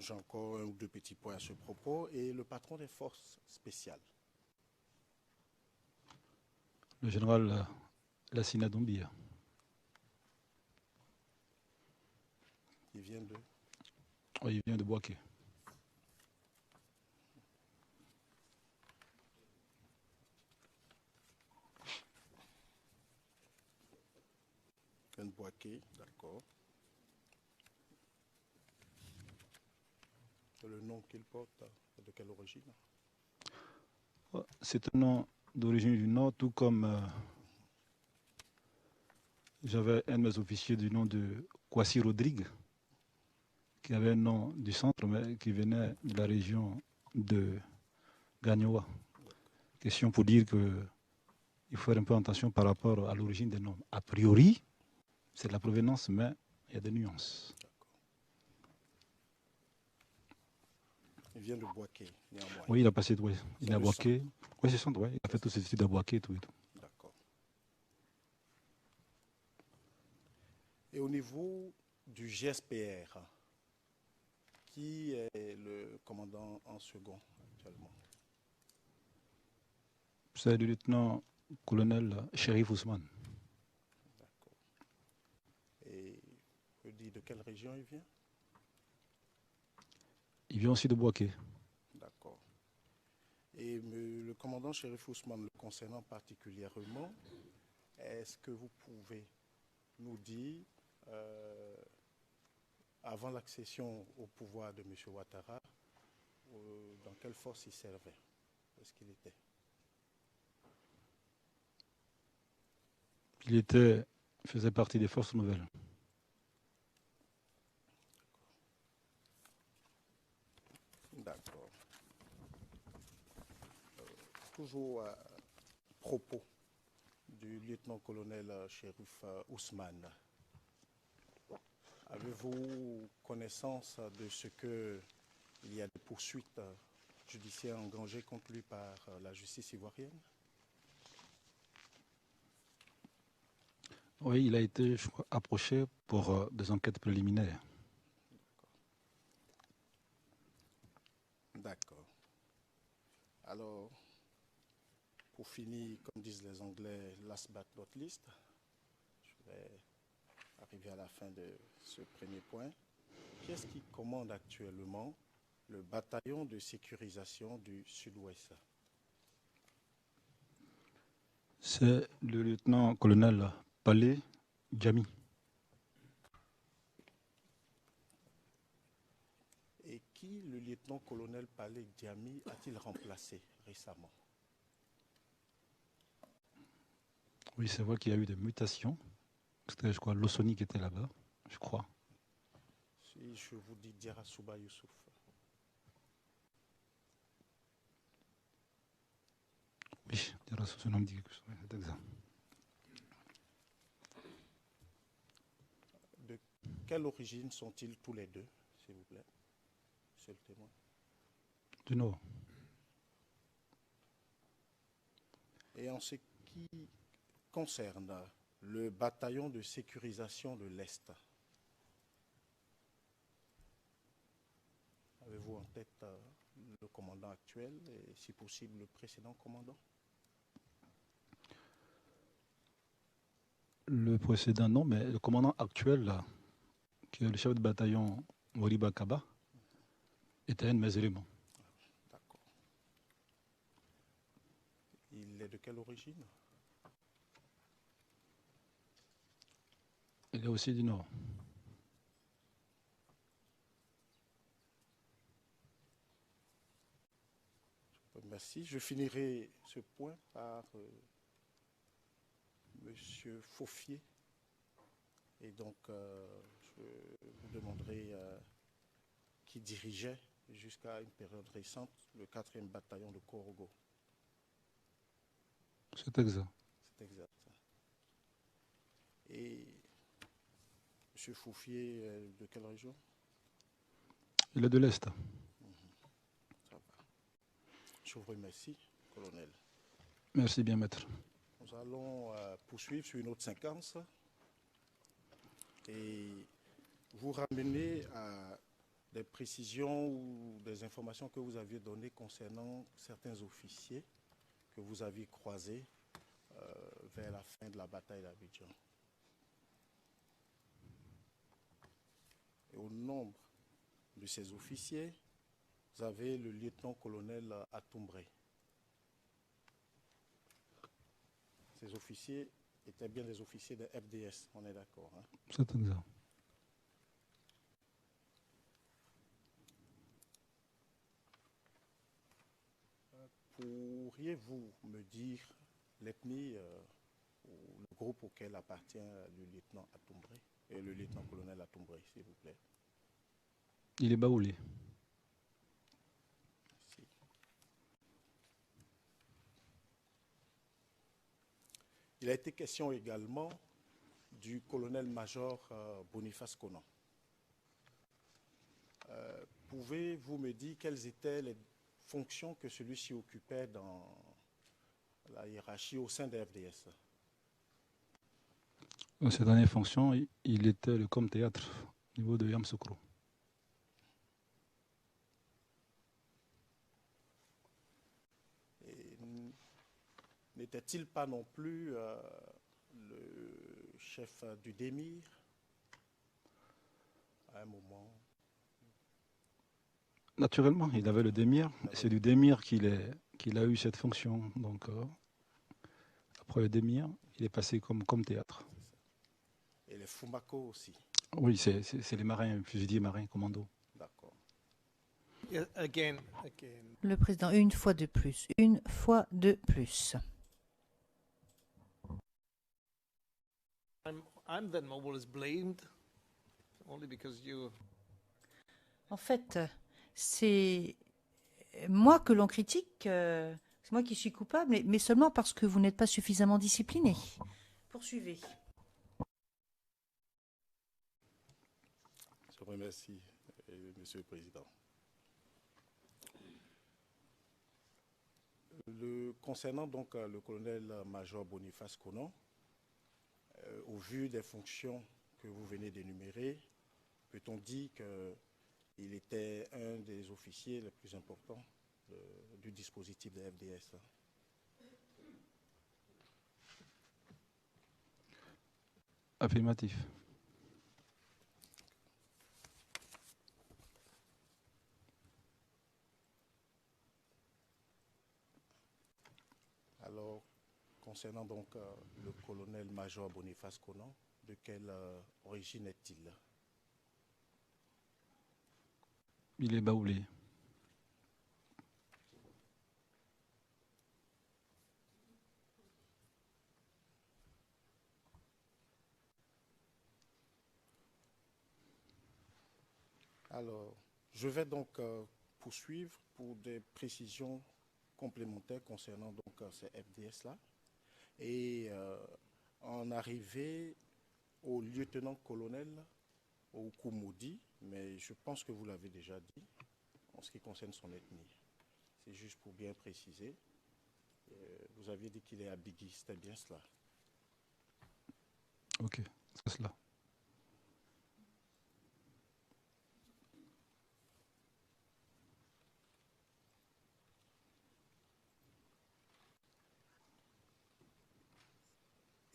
J'ai encore un ou deux petits points à ce propos. Et le patron des forces spéciales. Le général Lassina Doumbia. Il vient de... Oui, il vient de Boaké. Boaké, d'accord. Le nom qu'il porte, de quelle origine? C'est un nom d'origine du Nord, tout comme j'avais un de mes officiers du nom de Kwasi Rodrigue, qui avait un nom du centre, mais qui venait de la région de Gagnoa. Question pour dire qu'il faut faire un peu attention par rapport à l'origine des noms. A priori, c'est de la provenance, mais il y a des nuances. Il vient de Boaké, néanmoins. Oui, il a passé, oui, il est à le Boaké. Oui, c'est centre, oui. Il a fait toutes ses études à Boaké, tout et tout. D'accord. Et au niveau du GSPR, qui est le commandant en second actuellement? C'est le lieutenant-colonel Shérif Ousmane. D'accord. Et je dis de quelle région il vient? Il vient aussi de Boaké. D'accord. Et le commandant Shérif Ousmane, le concernant particulièrement, est-ce que vous pouvez nous dire, avant l'accession au pouvoir de M. Ouattara, dans quelle force il servait? Est-ce qu'il était? Il faisait partie des forces nouvelles. D'accord. Toujours à propos du lieutenant-colonel Shérif Ousmane, avez-vous connaissance de ce qu'il y a des poursuites judiciaires engagées contre lui par la justice ivoirienne? Oui, il a été, je crois, approché pour des enquêtes préliminaires. D'accord. Alors, pour finir, comme disent les Anglais, last but not least, je vais arriver à la fin de ce premier point. Qui est-ce qui commande actuellement le bataillon de sécurisation du Sud-Ouest? C'est le lieutenant-colonel Palais Djami. Et qui le lieutenant-colonel Palais Djami a-t-il remplacé récemment? Oui, c'est vrai qu'il y a eu des mutations. C'était, je crois, Lossoni qui était là-bas, je crois. Si je vous dis Diarra Souba Youssouf. Oui, ce nom me dit quelque chose. Oui, c'est exact. De quelle origine sont-ils tous les deux, s'il vous plaît? C'est le témoin. Du Nord. Et en ce qui concerne le bataillon de sécurisation de l'Est, avez-vous en tête le commandant actuel et, si possible, le précédent commandant? Le précédent, non, mais le commandant actuel, là, qui est le chef de bataillon Moriba Kaba, était un de mes éléments. D'accord. Il est de quelle origine? Il est aussi du Nord. Merci. Je finirai ce point par Monsieur Faufier. Et donc, je vous demanderai qui dirigeait jusqu'à une période récente le 4e bataillon de Korogo. C'est exact. C'est exact. Et M. Faufier, de quelle région? Il est de l'Est. Ça va. Je vous remercie, colonel. Merci bien, maître. Nous allons poursuivre sur une autre séquence et vous ramener à des précisions ou des informations que vous aviez données concernant certains officiers que vous aviez croisés vers la fin de la bataille d'Abidjan. Et au nombre de ces officiers, vous avez le lieutenant-colonel Atumbré. Ces officiers étaient bien des officiers de FDS, on est d'accord, hein? C'est exact. Pourriez-vous me dire l'ethnie ou le groupe auquel appartient le lieutenant Atumbré et le lieutenant-colonel Atumbré, s'il vous plaît? Il est baoulé. Merci. Il a été question également du colonel-major Boniface Conan. Pouvez-vous me dire quelles étaient les fonctions que celui-ci occupait dans la hiérarchie au sein de FDS? Dans cette dernière fonction, il était le com-théâtre au niveau de Yamoussoukro. N'était-il pas non plus le chef du Démir à un moment? Naturellement, il avait le Démir. C'est du Démir qu'il a eu cette fonction. Donc, après le Démir, il est passé comme théâtre. Et les Fumako aussi. Oui, c'est les marins, fusiliers marins, commando. D'accord. Yeah, again. Le président, une fois de plus. Une fois de plus. I'm then always blamed only because you. En fait, c'est moi que l'on critique, c'est moi qui suis coupable, mais seulement parce que vous n'êtes pas suffisamment discipliné. Poursuivez. Je vous remercie, Monsieur le Président. Concernant donc le colonel-major Boniface Conan, au vu des fonctions que vous venez d'énumérer, peut-on dire qu'il était un des officiers les plus importants du dispositif de FDS? Affirmatif. Alors, concernant donc le colonel-major Boniface Conan, de quelle origine est-il? Il est baoulé. Alors, je vais donc poursuivre pour des précisions complémentaires concernant donc ces FDS-là. Et en arriver au lieutenant-colonel Oukoumodi, mais je pense que vous l'avez déjà dit, en ce qui concerne son ethnie. C'est juste pour bien préciser. Vous aviez dit qu'il est à Bigui, c'était bien cela? Ok, c'est cela.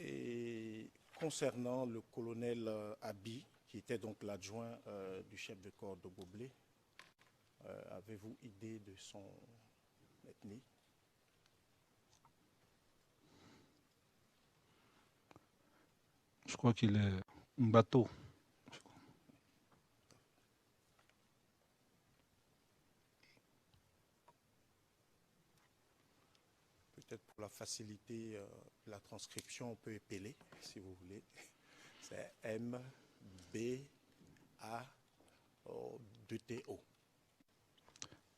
Et concernant le colonel Abi, qui était donc l'adjoint du chef de corps de Goblé, avez-vous idée de son ethnie? Je crois qu'il est un bateau. Peut-être pour la facilité de la transcription, on peut épeler, si vous voulez. C'est M-B-A-2-T-O.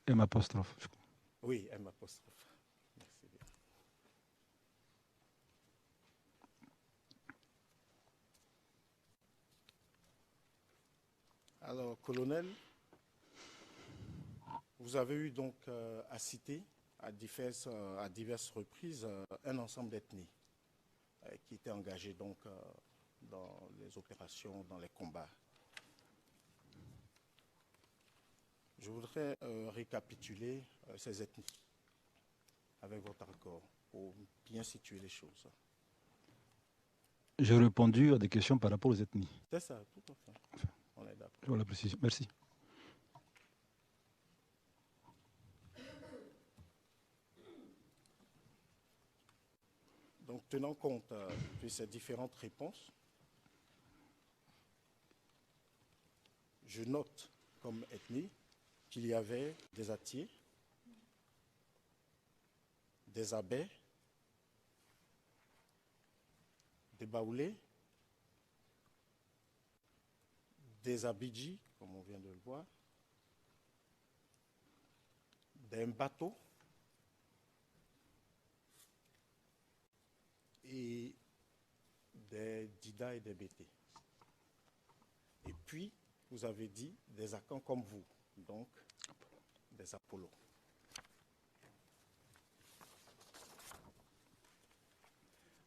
M apostrophe. Je crois. Oui, M apostrophe. Merci bien. Alors, colonel, vous avez eu donc à citer à diverses reprises un ensemble d'ethnies qui étaient engagées donc dans les opérations, dans les combats. Je voudrais récapituler ces ethnies avec votre accord pour bien situer les choses. J'ai répondu à des questions par rapport aux ethnies. C'est ça, tout à fait. On est d'accord. Je vois la précision. Merci. Donc, tenant compte de ces différentes réponses, je note comme ethnie qu'il y avait des Atiers, des Abais, des Baoulés, des Abidji, comme on vient de le voir, des Mbato et des Dida et des Bété. Et puis, vous avez dit des Akans comme vous, donc des Apollo.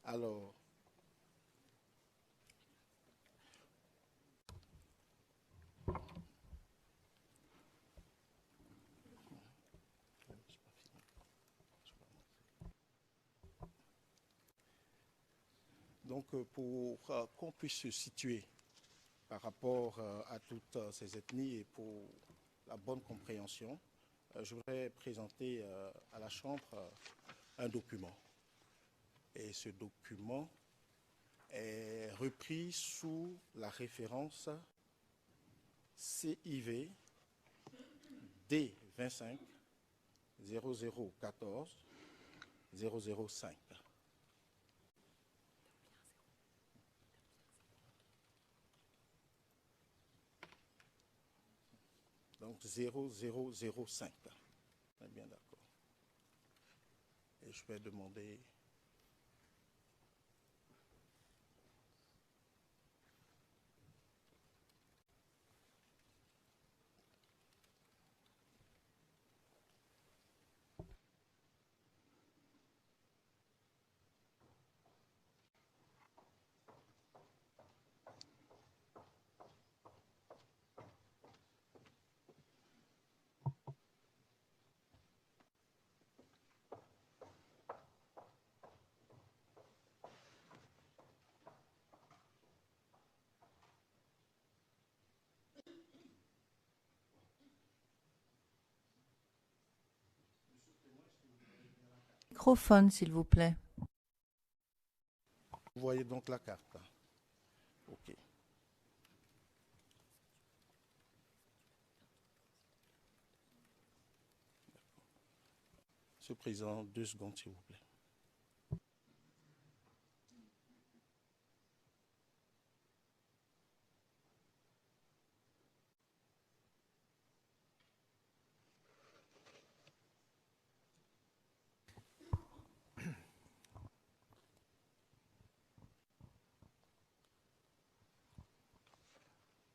Alors, pour qu'on puisse se situer par rapport à toutes ces ethnies et pour la bonne compréhension, je voudrais présenter à la Chambre un document. Et ce document est repris sous la référence CIV D25 0014 005. Donc 0005. On est bien d'accord. Et je vais demander Microphone, s'il vous plaît. Vous voyez donc la carte. OK. Monsieur le Président, 2 secondes, s'il vous plaît.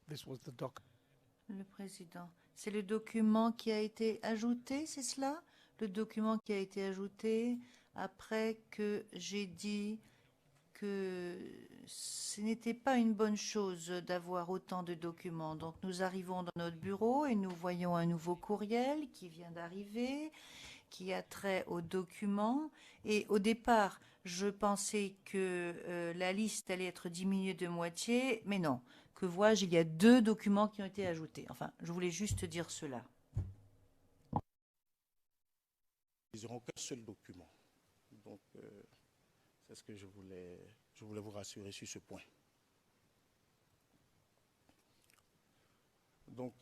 This was the doc. Le Président, c'est le document qui a été ajouté, c'est cela? Le document qui a été ajouté après que j'ai dit que ce n'était pas une bonne chose d'avoir autant de documents. Donc nous arrivons dans notre bureau et nous voyons un nouveau courriel qui vient d'arriver, qui a trait aux documents. Et au départ, je pensais que la liste allait être diminuée de moitié, mais non. Que vois-je? Il y a 2 documents qui ont été ajoutés. Enfin, je voulais juste dire cela. Ils n'auront qu'un seul document. Donc, c'est ce que je voulais vous rassurer sur ce point. Donc,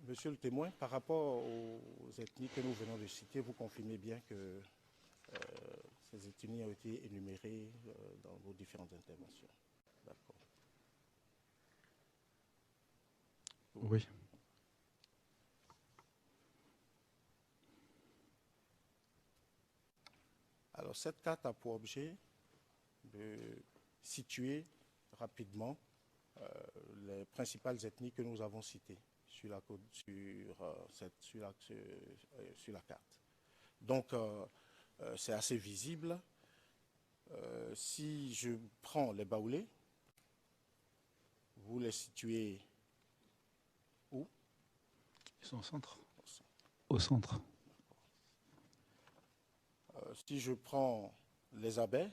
monsieur le témoin, par rapport aux ethnies que nous venons de citer, vous confirmez bien que ces ethnies ont été énumérées dans vos différentes interventions. D'accord. Oui. Alors, cette carte a pour objet de situer rapidement les principales ethnies que nous avons citées sur la carte. Donc, c'est assez visible. Si je prends les Baoulés, vous les situez où? Ils sont au centre. Au Au centre. Si je prends les Abbés,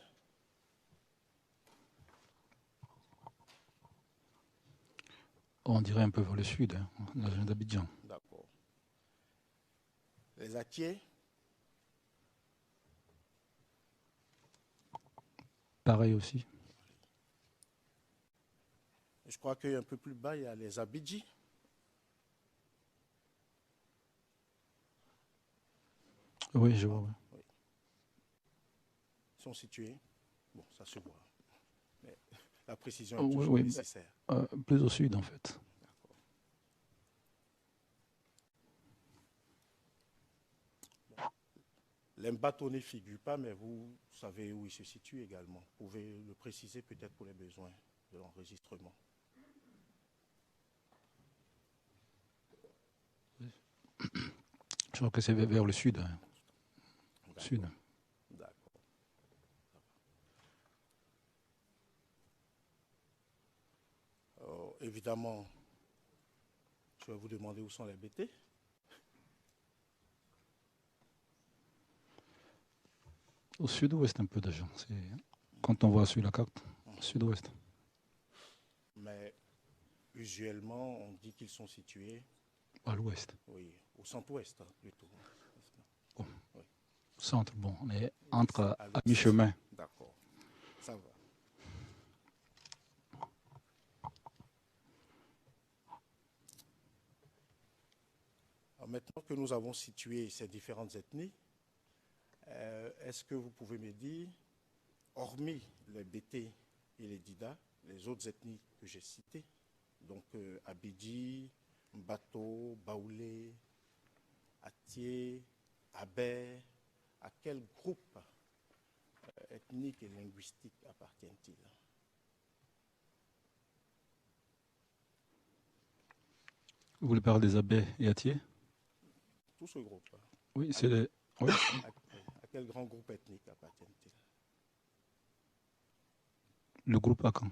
On dirait un peu vers le sud, hein, la région d'Abidjan. d'accord. Les Atiers, Pareil aussi. je crois qu'un peu plus bas, il y a les Abidji. Oui, je vois. Ouais. Ils sont situés. Bon, ça se voit. Mais la précision est Oui, toujours oui, nécessaire. plus au sud, en fait. L'Mbatoni ne figure pas, mais vous savez où il se situe également. Vous pouvez le préciser peut-être pour les besoins de l'enregistrement. Je crois que c'est vers le sud. Hein. D'accord. Sud. D'accord. Évidemment, je vais vous demander où sont les BT. Au sud-ouest un peu déjà. Quand on voit sur la carte, sud-ouest. Mais usuellement, on dit qu'ils sont situés, À l'ouest. oui, au centre-ouest plutôt. Centre, bon, on est entre À à l'ouest. mi-chemin. D'accord, ça va. Alors maintenant que nous avons situé ces différentes ethnies, est-ce que vous pouvez me dire, hormis les BT et les Dida, les autres ethnies que j'ai citées, donc Abidji, Mbato, Baoulé, Atié, Abé, à quel groupe ethnique et linguistique appartiennent-ils? Vous voulez parler des Abbés et Atiers? Tout ce groupe. Oui, c'est les... Oui. À quel grand groupe ethnique appartiennent-ils? Le groupe Akan.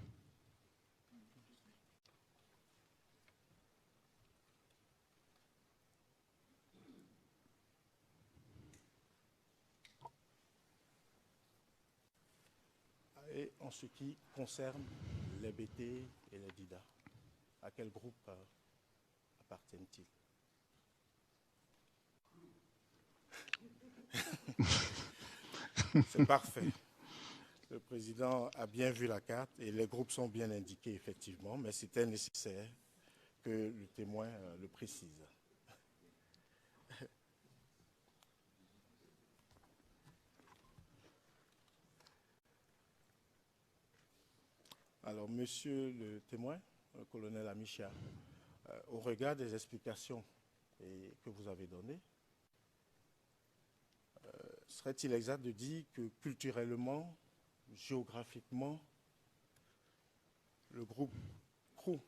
Et en ce qui concerne les BT et les Dida, à quel groupe appartiennent-ils? C'est parfait. Le président a bien vu la carte et les groupes sont bien indiqués, effectivement, mais c'était nécessaire que le témoin le précise. Alors, monsieur le témoin, le colonel Amicia, au regard des explications que vous avez données, serait-il exact de dire que culturellement, géographiquement, le groupe Krou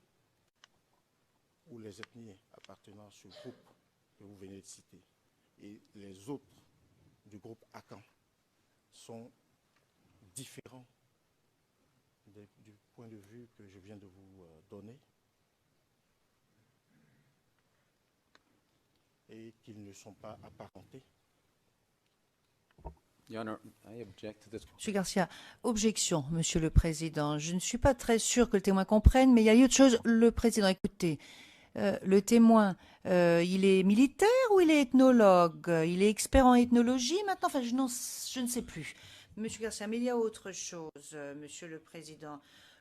ou les ethnies appartenant à ce groupe que vous venez de citer et les autres du groupe Akan sont différents du point de vue que je viens de vous donner et qu'ils ne sont pas apparentés? Your Honor, I object to this. Monsieur Garcia, objection, Monsieur le Président. Je ne suis pas très sûr que le témoin comprenne, mais il y a lieu de chose. Le Président, écoutez, le témoin, il est militaire ou il est ethnologue? Il est expert en ethnologie maintenant? Enfin, je ne sais plus. Monsieur Garcia, mais il y a autre chose, Monsieur le Président.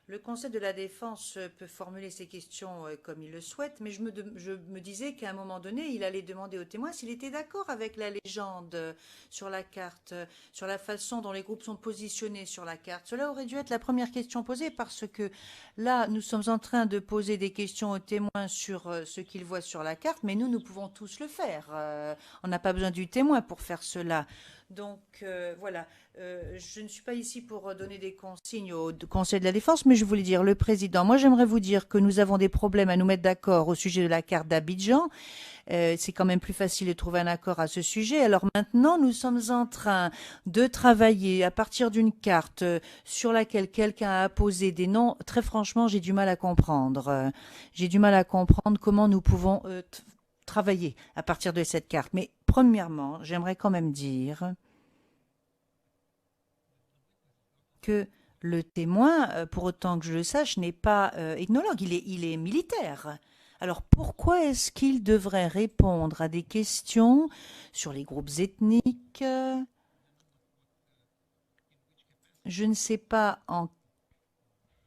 Le Conseil de la Défense peut formuler ses questions comme il le souhaite, mais je me disais qu'à un moment donné, il allait demander au témoin s'il était d'accord avec la légende sur la carte, sur la façon dont les groupes sont positionnés sur la carte. Cela aurait dû être la première question posée parce que là, nous sommes en train de poser des questions au témoin sur ce qu'il voit sur la carte, mais nous pouvons tous le faire. On n'a pas besoin du témoin pour faire cela. Donc voilà, je ne suis pas ici pour donner des consignes au Conseil de la Défense, mais je voulais dire, le Président, moi j'aimerais vous dire que nous avons des problèmes à nous mettre d'accord au sujet de la carte d'Abidjan. C'est quand même plus facile de trouver un accord à ce sujet. Alors maintenant, nous sommes en train de travailler à partir d'une carte sur laquelle quelqu'un a apposé des noms. Très franchement, j'ai du mal à comprendre. J'ai du mal à comprendre comment nous pouvons travailler à partir de cette carte. Mais premièrement, j'aimerais quand même dire que le témoin, pour autant que je le sache, n'est pas ethnologue, il est militaire. Alors pourquoi est-ce qu'il devrait répondre à des questions sur les groupes ethniques? Je ne sais pas en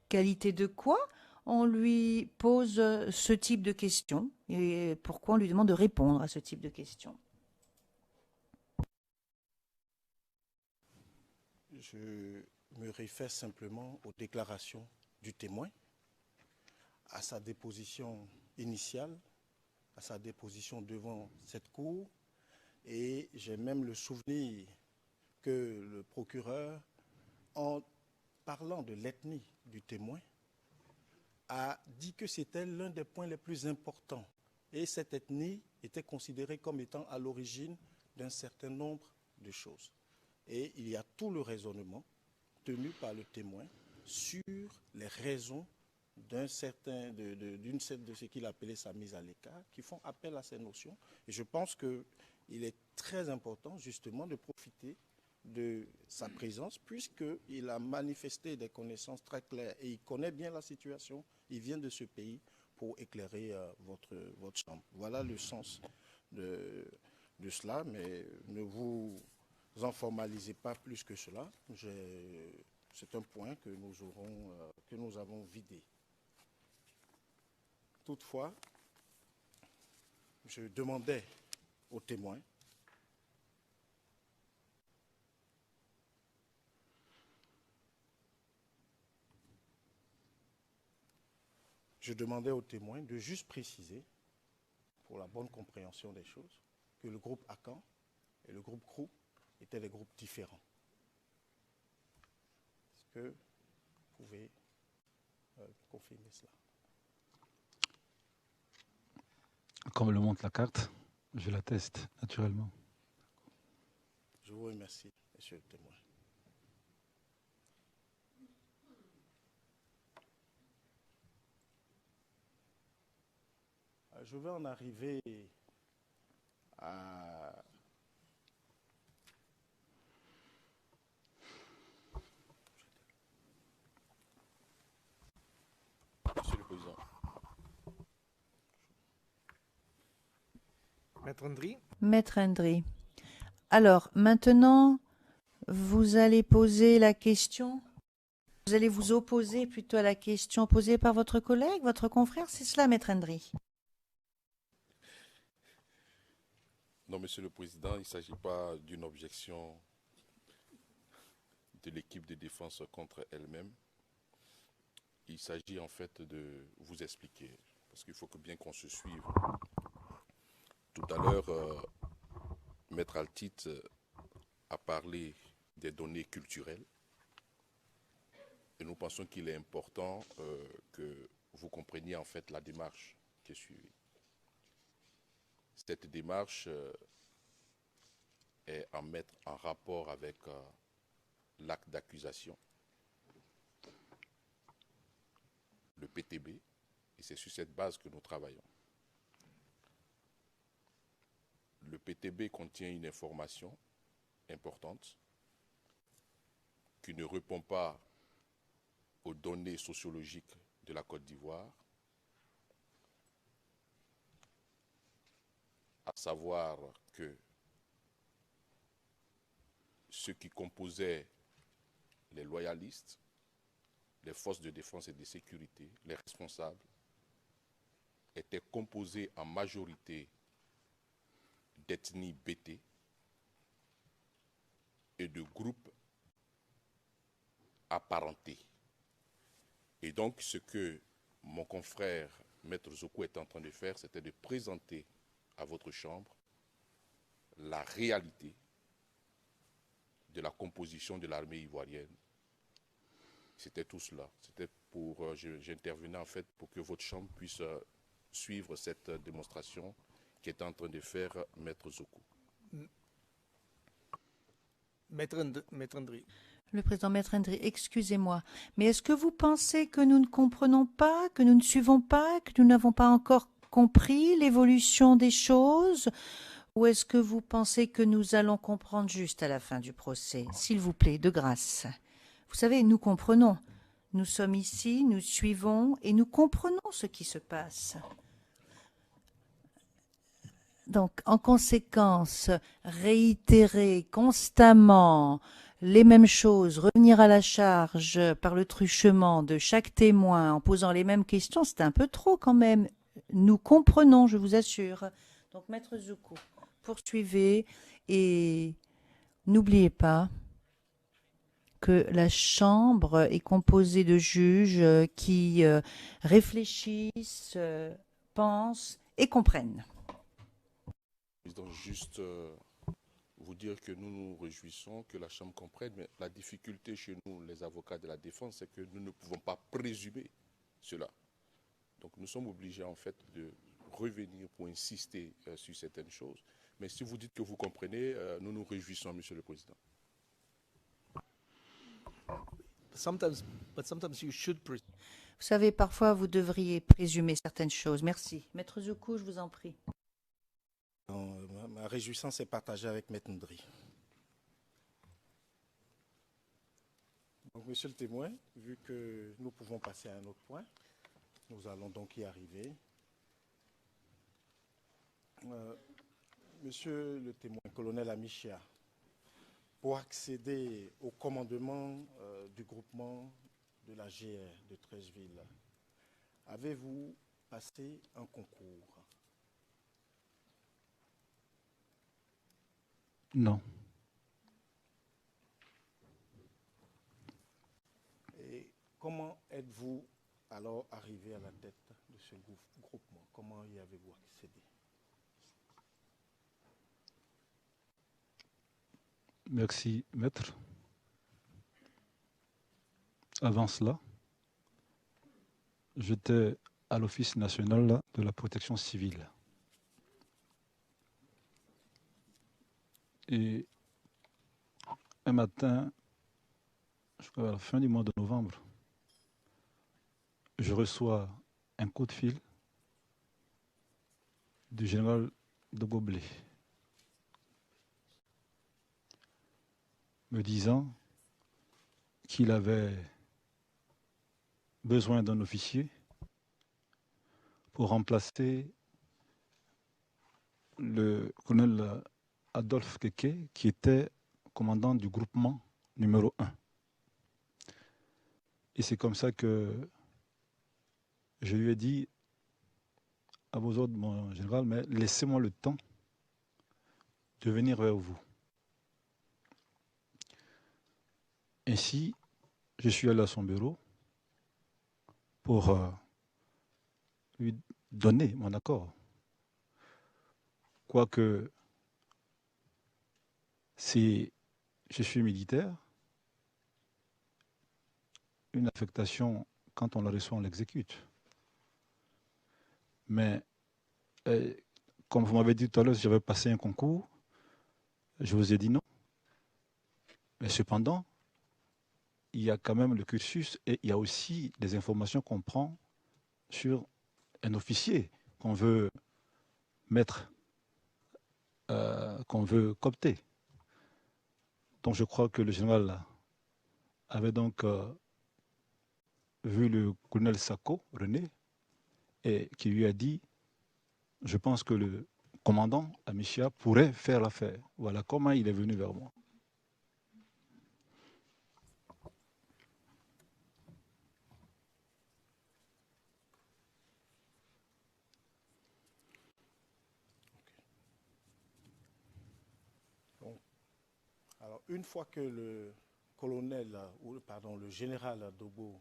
qualité de quoi on lui pose ce type de questions et pourquoi on lui demande de répondre à ce type de questions. Je me réfère simplement aux déclarations du témoin, à sa déposition initiale, à sa déposition devant cette cour, et j'ai même le souvenir que le procureur, en parlant de l'ethnie du témoin, a dit que c'était l'un des points les plus importants. Et cette ethnie était considérée comme étant à l'origine d'un certain nombre de choses. Et il y a tout le raisonnement tenu par le témoin sur les raisons de ce qu'il appelait sa mise à l'écart, qui font appel à ces notions. Et je pense qu'il est très important justement de profiter de sa présence, puisqu'il a manifesté des connaissances très claires et il connaît bien la situation, il vient de ce pays pour éclairer votre chambre. Voilà le sens de cela, mais ne vous en formalisez pas plus que cela. C'est un point que nous avons vidé. Toutefois, je demandais aux témoins de juste préciser, pour la bonne compréhension des choses, que le groupe Akan et le groupe Krou étaient des groupes différents. Est-ce que vous pouvez confirmer cela? Comme le montre la carte, je l'atteste, naturellement. Je vous remercie, monsieur le témoin. Je vais en arriver à Monsieur le Président. Maître Ndri. Maître Ndri. Alors, maintenant, vous allez poser la question. Vous allez vous opposer plutôt à la question posée par votre collègue, votre confrère, c'est cela, Maître Ndri? Non, Monsieur le Président, il ne s'agit pas d'une objection de l'équipe de défense contre elle-même. Il s'agit en fait de vous expliquer, parce qu'il faut que bien qu'on se suive. Tout à l'heure, Maître Altit a parlé des données culturelles. Et nous pensons qu'il est important que vous compreniez en fait la démarche qui est suivie. Cette démarche est à mettre en rapport avec l'acte d'accusation, le PTB, et c'est sur cette base que nous travaillons. Le PTB contient une information importante qui ne répond pas aux données sociologiques de la Côte d'Ivoire, à savoir que ceux qui composaient les loyalistes, les forces de défense et de sécurité, les responsables, étaient composés en majorité d'ethnies BT et de groupes apparentés. Et donc, ce que mon confrère, Maître Zokou, est en train de faire, c'était de présenter à votre chambre la réalité de la composition de l'armée ivoirienne. C'était tout cela. C'était pour, j'intervenais en fait pour que votre chambre puisse suivre cette démonstration qu'est en train de faire Maître Zokou. Maître Ndri. Le président Maître Ndri, excusez-moi, mais est-ce que vous pensez que nous ne comprenons pas, que nous ne suivons pas, que nous n'avons pas encore compris l'évolution des choses ou est-ce que vous pensez que nous allons comprendre juste à la fin du procès? S'il vous plaît, de grâce. Vous savez, nous comprenons. Nous sommes ici, nous suivons et nous comprenons ce qui se passe. Donc, en conséquence, réitérer constamment les mêmes choses, revenir à la charge par le truchement de chaque témoin en posant les mêmes questions, c'est un peu trop quand même. Nous comprenons, je vous assure. Donc, Maître Zoukou, poursuivez et n'oubliez pas que la Chambre est composée de juges qui réfléchissent, pensent et comprennent. Donc juste vous dire que nous nous réjouissons que la Chambre comprenne, mais la difficulté chez nous, les avocats de la défense, c'est que nous ne pouvons pas présumer cela. Donc nous sommes obligés en fait de revenir pour insister sur certaines choses. Mais si vous dites que vous comprenez, nous nous réjouissons, Monsieur le Président. But sometimes you should Vous savez, parfois vous devriez présumer certaines choses. Merci. Maître Zoukou, je vous en prie. Ma réjouissance est partagée avec Maître Ndri. Donc, monsieur le témoin, vu que nous pouvons passer à un autre point, nous allons donc y arriver. Monsieur le témoin, colonel Amichia, pour accéder au commandement du groupement de la GR de Treichville, avez-vous passé un concours? Non. Et comment êtes-vous alors arrivé à la tête de ce groupement? Comment y avez-vous accédé? Merci, maître. Avant cela, j'étais à l'Office national de la protection civile. Et un matin, je crois à la fin du mois de novembre, je reçois un coup de fil du général de Goblet me disant qu'il avait besoin d'un officier pour remplacer le colonel Adolphe Keke, qui était commandant du groupement numéro 1. Et c'est comme ça que je lui ai dit, à vos ordres, mon général, mais laissez-moi le temps de venir vers vous. Ainsi, je suis allé à son bureau pour lui donner mon accord. Quoique, si je suis militaire, une affectation, quand on la reçoit, on l'exécute. Mais, comme vous m'avez dit tout à l'heure, si j'avais passé un concours, je vous ai dit non. Mais cependant, il y a quand même le cursus et il y a aussi des informations qu'on prend sur un officier qu'on veut mettre, qu'on veut coopter. Donc je crois que le général avait donc vu le colonel Sako, René, et qui lui a dit, je pense que le commandant Amichia pourrait faire l'affaire. Voilà comment il est venu vers moi. Alors, une fois que le colonel, le général Dobo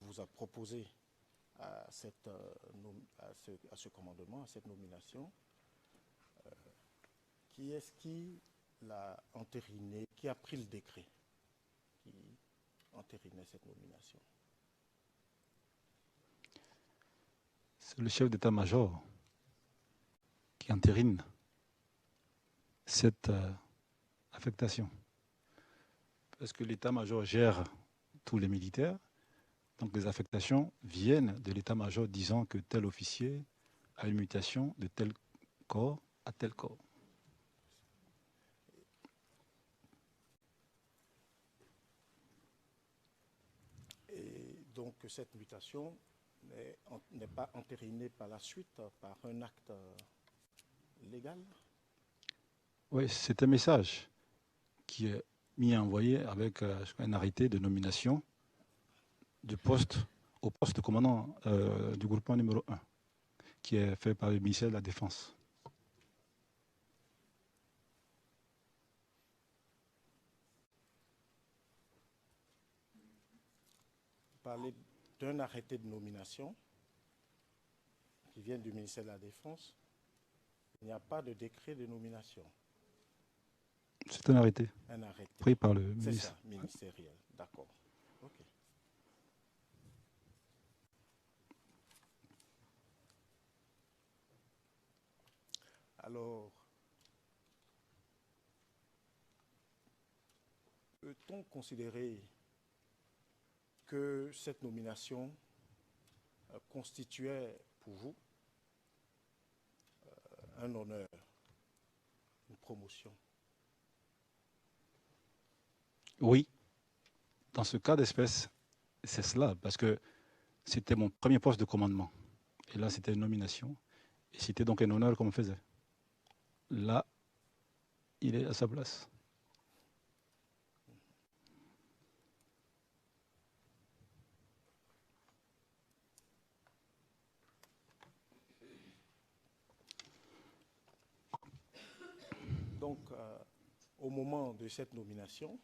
vous a proposé à ce commandement, à cette nomination, qui est-ce qui l'a entériné, qui a pris le décret qui entérinait cette nomination? C'est le chef d'état-major qui entérine cette affectation. Parce que l'état-major gère tous les militaires, donc les affectations viennent de l'état-major disant que tel officier à une mutation de tel corps à tel corps. Et donc cette mutation n'est pas entérinée par la suite par un acte légal? Oui, c'est un message qui est mis et envoyé avec un arrêté de nomination du poste au poste de commandant du groupement numéro 1, qui est fait par le ministère de la Défense. Vous parlez d'un arrêté de nomination qui vient du ministère de la Défense. Il n'y a pas de décret de nomination. C'est un arrêté Un arrêté. pris par le C'est ministre. ça, ministériel. D'accord. Ok. Alors, peut-on considérer que cette nomination constituait pour vous un honneur, une promotion? Oui, dans ce cas d'espèce, c'est cela, parce que c'était mon premier poste de commandement. Et là, c'était une nomination. Et c'était donc un honneur qu'on me faisait. Là, il est à sa place. Donc, au moment de cette nomination,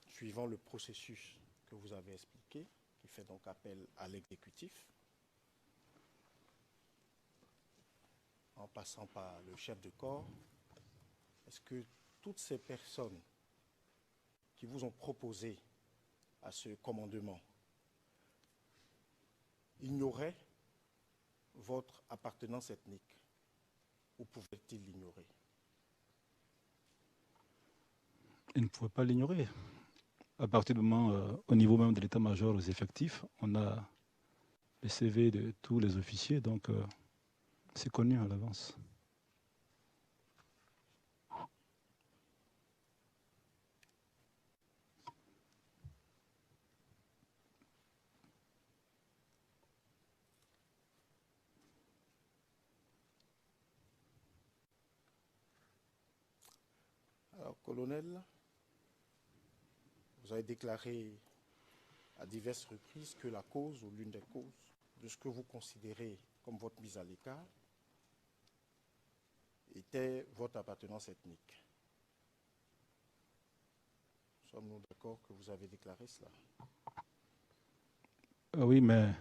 suivant le processus que vous avez expliqué, qui fait donc appel à l'exécutif, en passant par le chef de corps, est-ce que toutes ces personnes qui vous ont proposé à ce commandement ignoraient votre appartenance ethnique, ou pouvaient-ils l'ignorer? Ils ne pouvaient pas l'ignorer. À partir du moment, au niveau même de l'état-major, aux effectifs, on a les CV de tous les officiers, donc c'est connu à l'avance. Alors, colonel, vous avez déclaré à diverses reprises que la cause ou l'une des causes de ce que vous considérez comme votre mise à l'écart était votre appartenance ethnique. Sommes-nous d'accord que vous avez déclaré cela? Oui, mais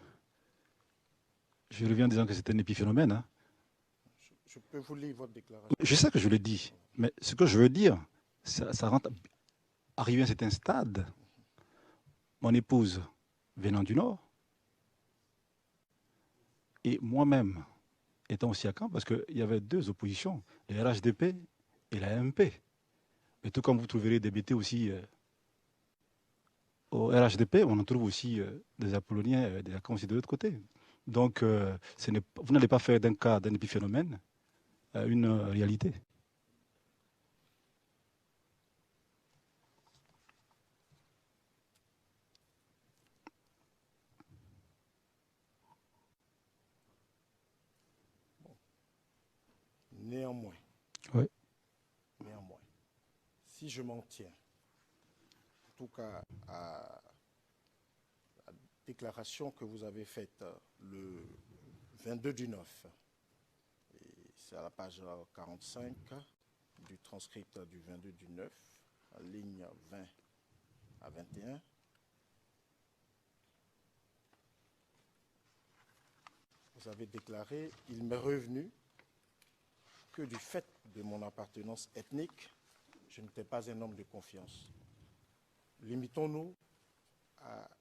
je reviens en disant que c'est un épiphénomène. Hein. Je peux vous lire votre déclaration? Je sais que je l'ai dit, mais ce que je veux dire, ça rentre. Arrivé à un certain stade, mon épouse venant du Nord, et moi-même étant aussi à Caen, parce qu'il y avait deux oppositions, le RHDP et la MP. Et tout comme vous trouverez des BT aussi au RHDP, on en trouve aussi des Apolloniens, des Caen aussi de l'autre côté. Donc, vous n'allez pas faire d'un cas d'un épiphénomène une réalité. Néanmoins, Oui. néanmoins, si je m'en tiens, en tout cas à la déclaration que vous avez faite le 22 du 9, et c'est à la page 45 du transcript du 22 du 9, ligne 20 à 21, vous avez déclaré « Il m'est revenu que du fait de mon appartenance ethnique, je n'étais pas un homme de confiance. » Limitons-nous à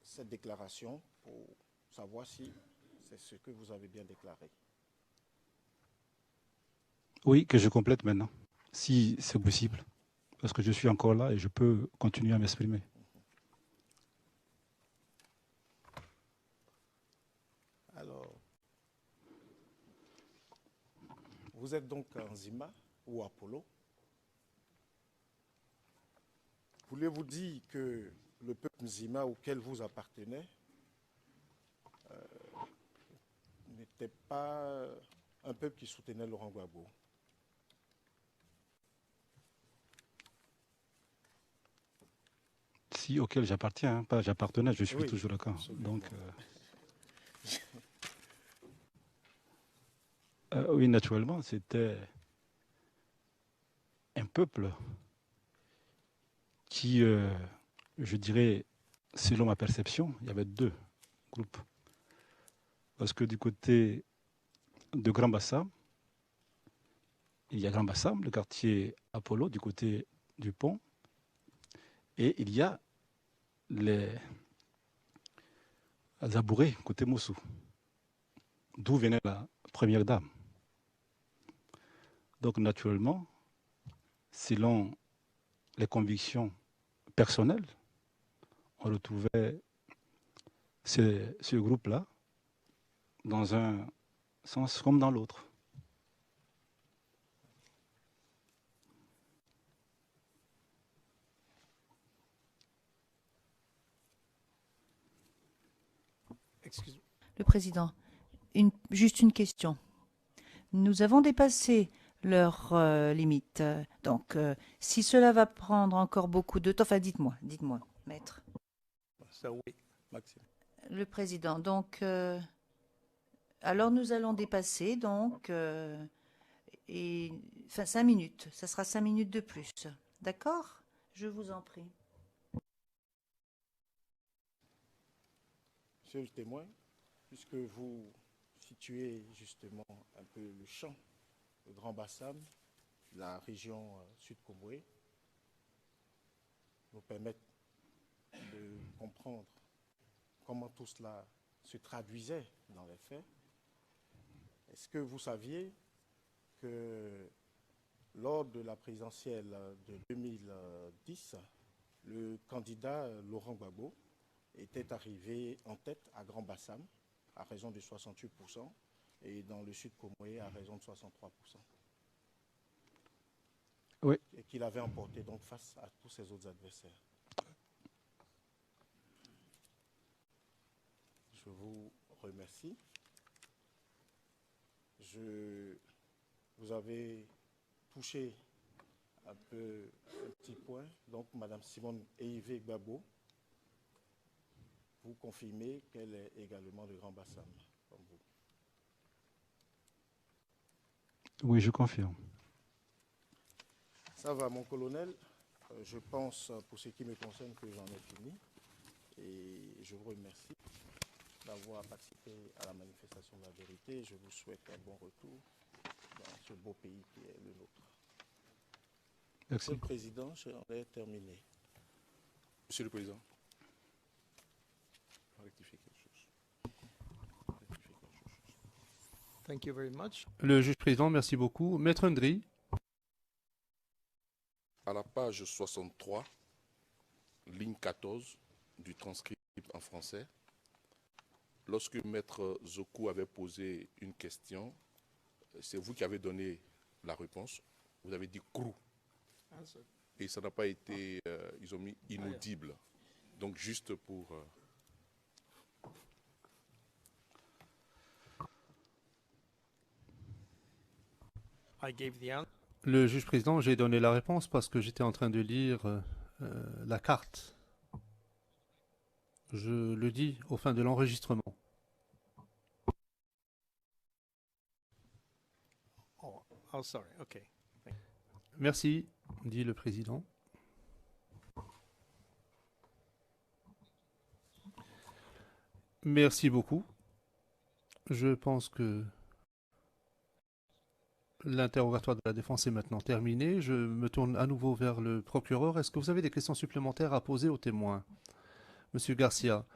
cette déclaration pour savoir si c'est ce que vous avez bien déclaré. Oui, que je complète maintenant, si c'est possible, parce que je suis encore là et je peux continuer à m'exprimer. Alors, Vous êtes donc en Nzima ou Apollo. Voulez-vous dire que le peuple Nzima auquel vous appartenez n'était pas un peuple qui soutenait Laurent Gbagbo? Si, auquel j'appartiens, hein, pas j'appartenais, je suis Oui, toujours d'accord. absolument. Donc, oui, naturellement, c'était un peuple qui, je dirais, selon ma perception, il y avait deux groupes. Parce que du côté de Grand Bassam, il y a Grand Bassam, le quartier Apollo, du côté du pont, et il y a les Zabouré, côté Moussou, d'où venait la première dame. Donc, naturellement, selon les convictions personnelles, on retrouvait ce groupe-là dans un sens comme dans l'autre. Excuse me. Le Président, juste une question. Nous avons dépassé leur limite. Donc, si cela va prendre encore beaucoup de temps, enfin, dites-moi, maître. So we, Maxime. Le Président, donc, alors nous allons dépasser, donc, enfin, 5 minutes. Ça sera 5 minutes de plus. D'accord? Je vous en prie. Monsieur le témoin, puisque vous situez justement un peu le champ de Grand Bassam, la région sud-Comoré, nous permettre de comprendre comment tout cela se traduisait dans les faits. Est-ce que vous saviez que lors de la présidentielle de 2010, le candidat Laurent Gbagbo était arrivé en tête à Grand Bassam à raison de 68% et dans le sud Comoré à raison de 63%. Oui. Et qu'il avait emporté donc face à tous ses autres adversaires. Je vous remercie. Vous avez touché un petit point. Donc, Madame Simone Eivé Gbagbo, vous confirmez qu'elle est également de Grand Bassam, comme vous. Oui, je confirme. Ça va, mon colonel. Je pense, pour ce qui me concerne, que j'en ai fini. Et je vous remercie d'avoir participé à la manifestation de la vérité. Je vous souhaite un bon retour dans ce beau pays qui est le nôtre. Merci. Monsieur le Président, j'en ai terminé. Monsieur le Président. Rectifier quelque chose. thank you very much. Le juge président, merci beaucoup. Maître Ndri, À la page 63, ligne 14 du transcript en français, lorsque Maître Zokou avait posé une question, c'est vous qui avez donné la réponse. Vous avez dit crou. Et ça n'a pas été, ils ont mis inaudible. Donc juste pour... I gave the answer. le juge président, j'ai donné la réponse parce que j'étais en train de lire la carte. Je le dis au fin de l'enregistrement. Oh, sorry. Okay. Merci, dit le président. Merci beaucoup. Je pense que l'interrogatoire de la défense est maintenant terminé. Je me tourne à nouveau vers le procureur. Est-ce que vous avez des questions supplémentaires à poser aux témoins? Monsieur Garcia,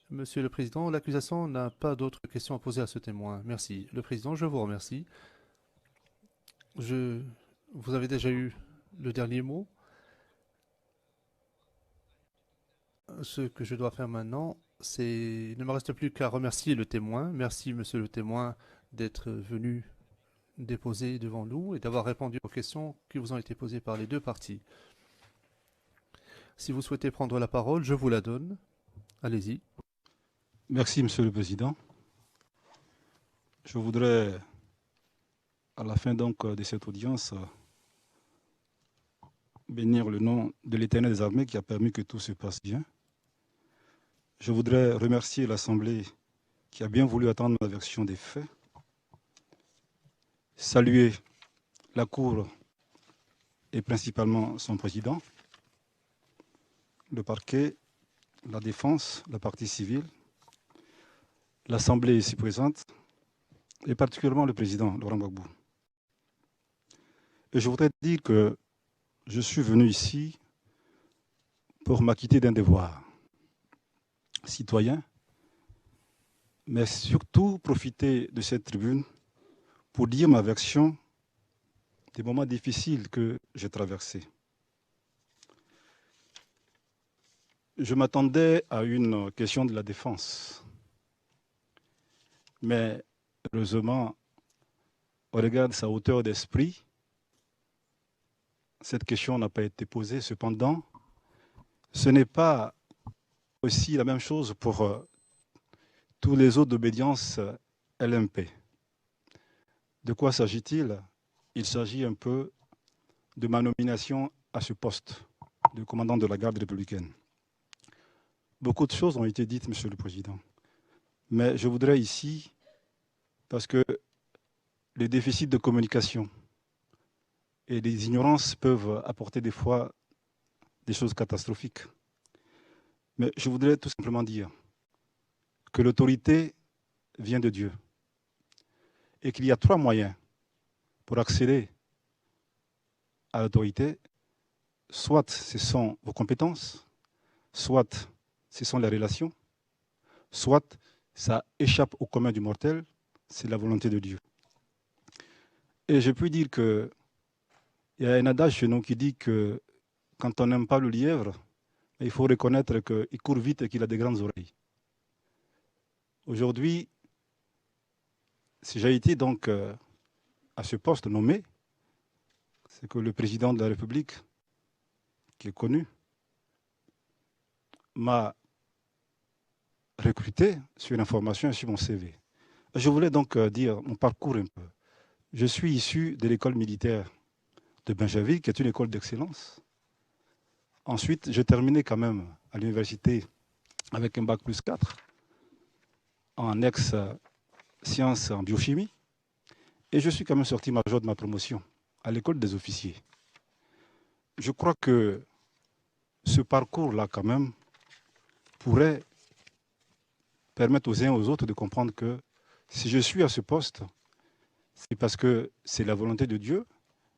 Monsieur le Président, l'accusation n'a pas d'autres questions à poser à ce témoin. Merci. Le Président, je vous remercie. Vous avez déjà eu le dernier mot. Ce que je dois faire maintenant, il ne me reste plus qu'à remercier le témoin. Merci, monsieur le témoin, d'être venu déposées devant nous et d'avoir répondu aux questions qui vous ont été posées par les deux parties. Si vous souhaitez prendre la parole, je vous la donne. Allez-y. Merci, Monsieur le Président. Je voudrais, à la fin donc de cette audience, bénir le nom de l'Éternel des armées qui a permis que tout se passe bien. Je voudrais remercier l'Assemblée qui a bien voulu attendre ma version des faits. Saluer la Cour et principalement son président, le parquet, la défense, la partie civile, l'Assemblée ici présente, et particulièrement le président, Laurent Gbagbo. Et je voudrais dire que je suis venu ici pour m'acquitter d'un devoir citoyen, mais surtout profiter de cette tribune pour dire ma version des moments difficiles que j'ai traversés. Je m'attendais à une question de la défense, mais heureusement, au regard de sa hauteur d'esprit, cette question n'a pas été posée. Cependant, ce n'est pas aussi la même chose pour tous les autres d'obédience LMP. De quoi s'agit-il? Il s'agit un peu de ma nomination à ce poste de commandant de la garde républicaine. Beaucoup de choses ont été dites, Monsieur le Président. Mais je voudrais ici, parce que les déficits de communication et les ignorances peuvent apporter des fois des choses catastrophiques. Mais je voudrais tout simplement dire que l'autorité vient de Dieu et qu'il y a 3 moyens pour accéder à l'autorité. Soit ce sont vos compétences, soit ce sont les relations, soit ça échappe au commun du mortel, c'est la volonté de Dieu. Et je peux dire qu'il y a un adage chez nous qui dit que quand on n'aime pas le lièvre, il faut reconnaître qu'il court vite et qu'il a des grandes oreilles. Aujourd'hui, si j'ai été donc à ce poste nommé, c'est que le président de la République, qui est connu, m'a recruté sur l'information et sur mon CV. Je voulais donc dire mon parcours un peu. Je suis issu de l'école militaire de Bingerville, qui est une école d'excellence. Ensuite, j'ai terminé quand même à l'université avec un bac plus 4 en ex-sciences en biochimie. Et je suis quand même sorti major de ma promotion à l'école des officiers. Je crois que ce parcours-là, quand même, pourrait permettre aux uns et aux autres de comprendre que si je suis à ce poste, c'est parce que c'est la volonté de Dieu,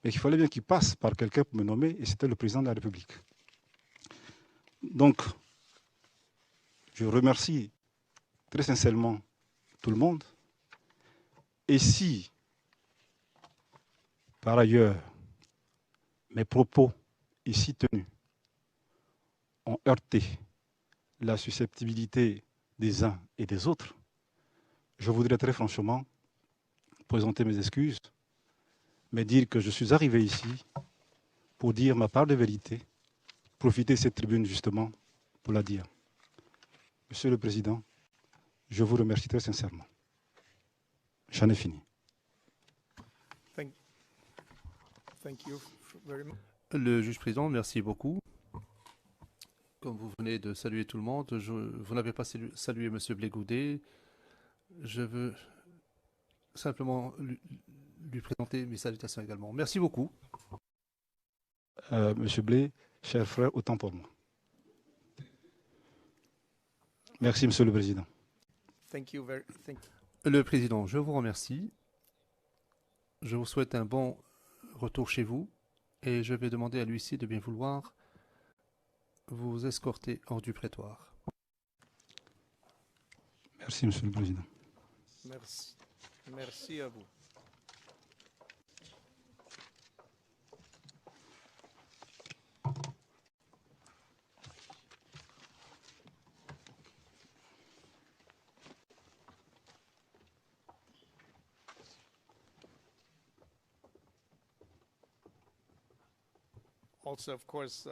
mais qu'il fallait bien qu'il passe par quelqu'un pour me nommer, et c'était le président de la République. Donc, je remercie très sincèrement tout le monde. Et si, par ailleurs, mes propos ici tenus ont heurté la susceptibilité des uns et des autres, je voudrais très franchement présenter mes excuses, mais dire que je suis arrivé ici pour dire ma part de vérité, profiter de cette tribune justement pour la dire. Monsieur le Président, je vous remercie très sincèrement. J'en ai fini. Thank you very much. Le juge président, merci beaucoup. Comme vous venez de saluer tout le monde, vous n'avez pas salué M. Blé-Goudet. Je veux simplement lui présenter mes salutations également. Merci beaucoup. Monsieur Blé, cher frère, autant pour moi. Merci, Monsieur le Président. Le Président, je vous remercie. Je vous souhaite un bon retour chez vous et je vais demander à l'huissier de bien vouloir vous escorter hors du prétoire. Merci, Monsieur le Président. Merci. Merci à vous. Also, of course,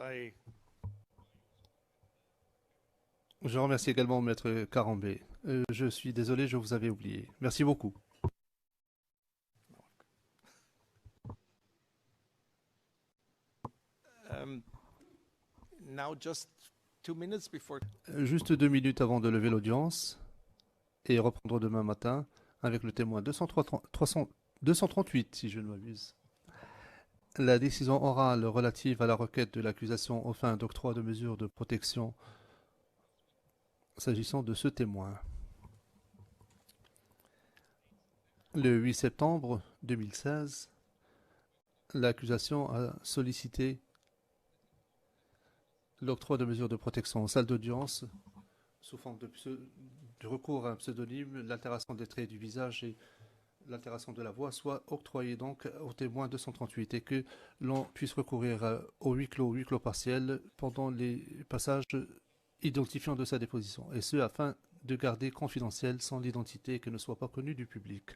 Je remercie également Maître Carambé. Je suis désolé, je vous avais oublié. Merci beaucoup. now just 2 minutes before. Juste 2 minutes avant de lever l'audience et reprendre demain matin avec le témoin 238, si je ne m'abuse. La décision orale relative à la requête de l'accusation aux fins d'octroi de mesures de protection s'agissant de ce témoin. Le 8 septembre 2016, l'accusation a sollicité l'octroi de mesures de protection en salle d'audience sous forme de recours à un pseudonyme, l'altération des traits du visage et l'altération de la voix soit octroyée donc au témoin 238 et que l'on puisse recourir au huis clos partiel pendant les passages identifiants de sa déposition, et ce afin de garder confidentiel sans l'identité et que ne soit pas connue du public.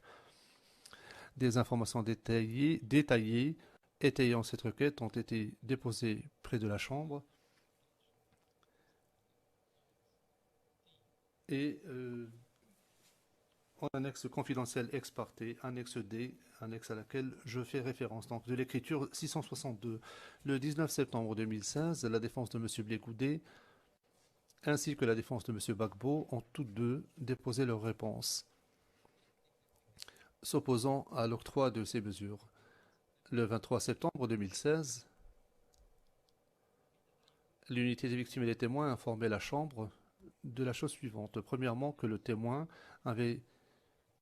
Des informations détaillées étayant cette requête ont été déposées près de la Chambre et en annexe confidentielle ex parte, annexe D, annexe à laquelle je fais référence. Donc de l'écriture 662. Le 19 septembre 2016, la défense de M. Blégoudet ainsi que la défense de M. Gbagbo ont toutes deux déposé leur réponse s'opposant à l'octroi de ces mesures. Le 23 septembre 2016, l'unité des victimes et des témoins informait la Chambre de la chose suivante. Premièrement, que le témoin avait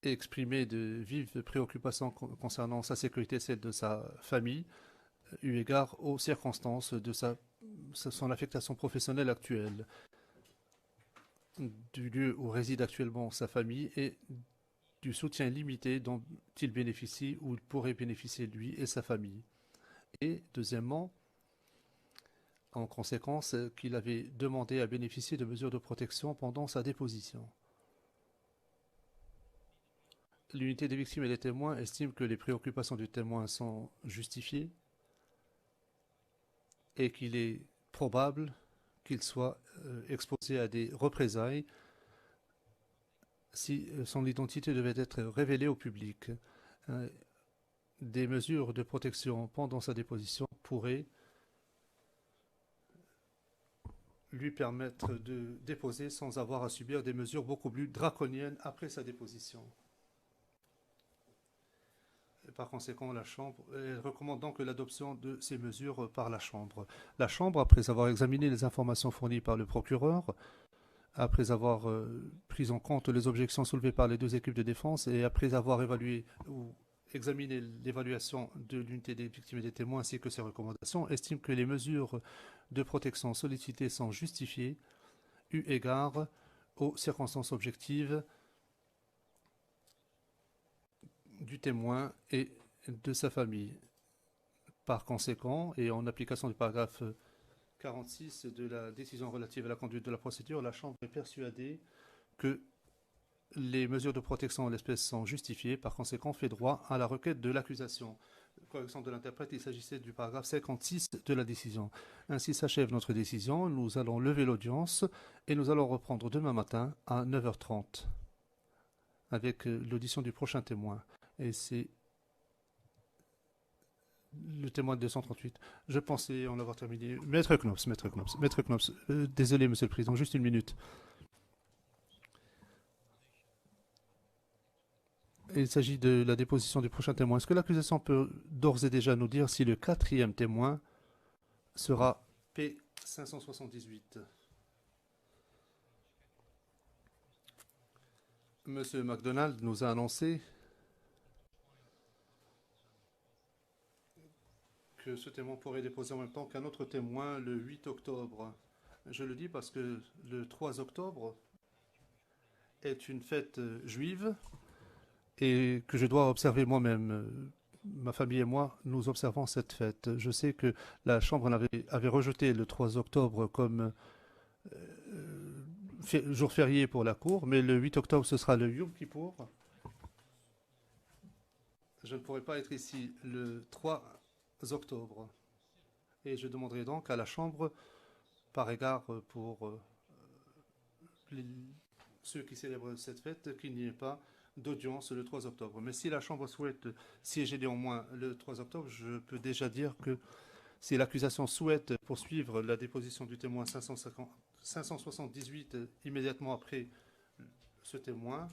exprimé de vives préoccupations concernant sa sécurité et celle de sa famille, eu égard aux circonstances de son affectation professionnelle actuelle, du lieu où réside actuellement sa famille et du soutien limité dont il bénéficie ou il pourrait bénéficier lui et sa famille. Et deuxièmement, en conséquence, qu'il avait demandé à bénéficier de mesures de protection pendant sa déposition. L'unité des victimes et des témoins estime que les préoccupations du témoin sont justifiées et qu'il est probable qu'il soit exposé à des représailles si son identité devait être révélée au public. Des mesures de protection pendant sa déposition pourraient lui permettre de déposer sans avoir à subir des mesures beaucoup plus draconiennes après sa déposition. Par conséquent, la Chambre recommande donc l'adoption de ces mesures par la Chambre. La Chambre, après avoir examiné les informations fournies par le procureur, après avoir pris en compte les objections soulevées par les deux équipes de défense et après avoir évalué ou examiné l'évaluation de l'unité des victimes et des témoins ainsi que ses recommandations, estime que les mesures de protection sollicitées sont justifiées eu égard aux circonstances objectives du témoin et de sa famille. Par conséquent, et en application du paragraphe 46 de la décision relative à la conduite de la procédure, la Chambre est persuadée que les mesures de protection en l'espèce sont justifiées, par conséquent fait droit à la requête de l'accusation. Correction de l'interprète, il s'agissait du paragraphe 56 de la décision. Ainsi s'achève notre décision, nous allons lever l'audience et nous allons reprendre demain matin à 9h30 avec l'audition du prochain témoin. Et c'est le témoin de 238. Je pensais en avoir terminé. Maître Knops. Désolé, Monsieur le Président, juste une minute. Il s'agit de la déposition du prochain témoin. Est-ce que l'accusation peut d'ores et déjà nous dire si le quatrième témoin sera P578? Monsieur MacDonald nous a annoncé que ce témoin pourrait déposer en même temps qu'un autre témoin le 8 octobre. Je le dis parce que le 3 octobre est une fête juive et que je dois observer moi-même. Ma famille et moi, nous observons cette fête. Je sais que la Chambre avait rejeté le 3 octobre comme jour férié pour la Cour, mais le 8 octobre, ce sera le Yom Kippour. Je ne pourrai pas être ici le 3 octobre. Et je demanderai donc à la Chambre, par égard pour ceux qui célèbrent cette fête, qu'il n'y ait pas d'audience le 3 octobre. Mais si la Chambre souhaite siéger néanmoins le 3 octobre, je peux déjà dire que si l'accusation souhaite poursuivre la déposition du témoin 578 immédiatement après ce témoin,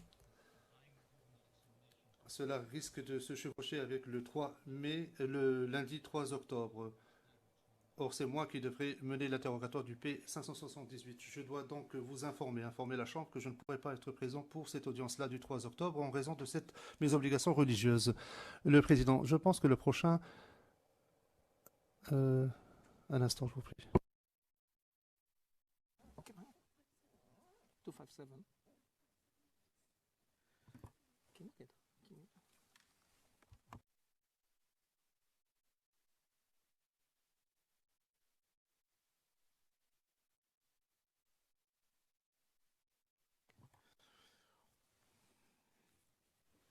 cela risque de se chevaucher avec le 3 mai, le lundi 3 octobre. Or, c'est moi qui devrais mener l'interrogatoire du P578. Je dois donc vous informer la Chambre que je ne pourrai pas être présent pour cette audience-là du 3 octobre en raison de mes obligations religieuses. Le Président, je pense que le prochain... un instant, je vous prie. 257.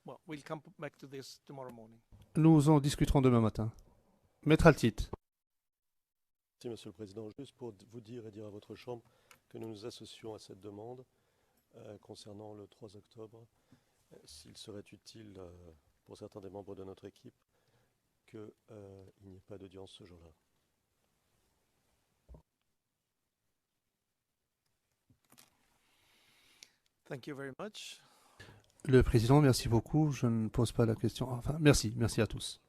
Well, we'll come back to this tomorrow morning. Nous en discuterons demain matin. Maître Altit. Merci, Monsieur le Président. Juste pour vous dire et dire à votre Chambre que nous nous associons à cette demande concernant le 3 octobre, s'il serait utile pour certains des membres de notre équipe qu'il n'y ait pas d'audience ce jour-là. Thank you very much. Le Président, merci beaucoup. Je ne pose pas la question. Enfin, merci à tous.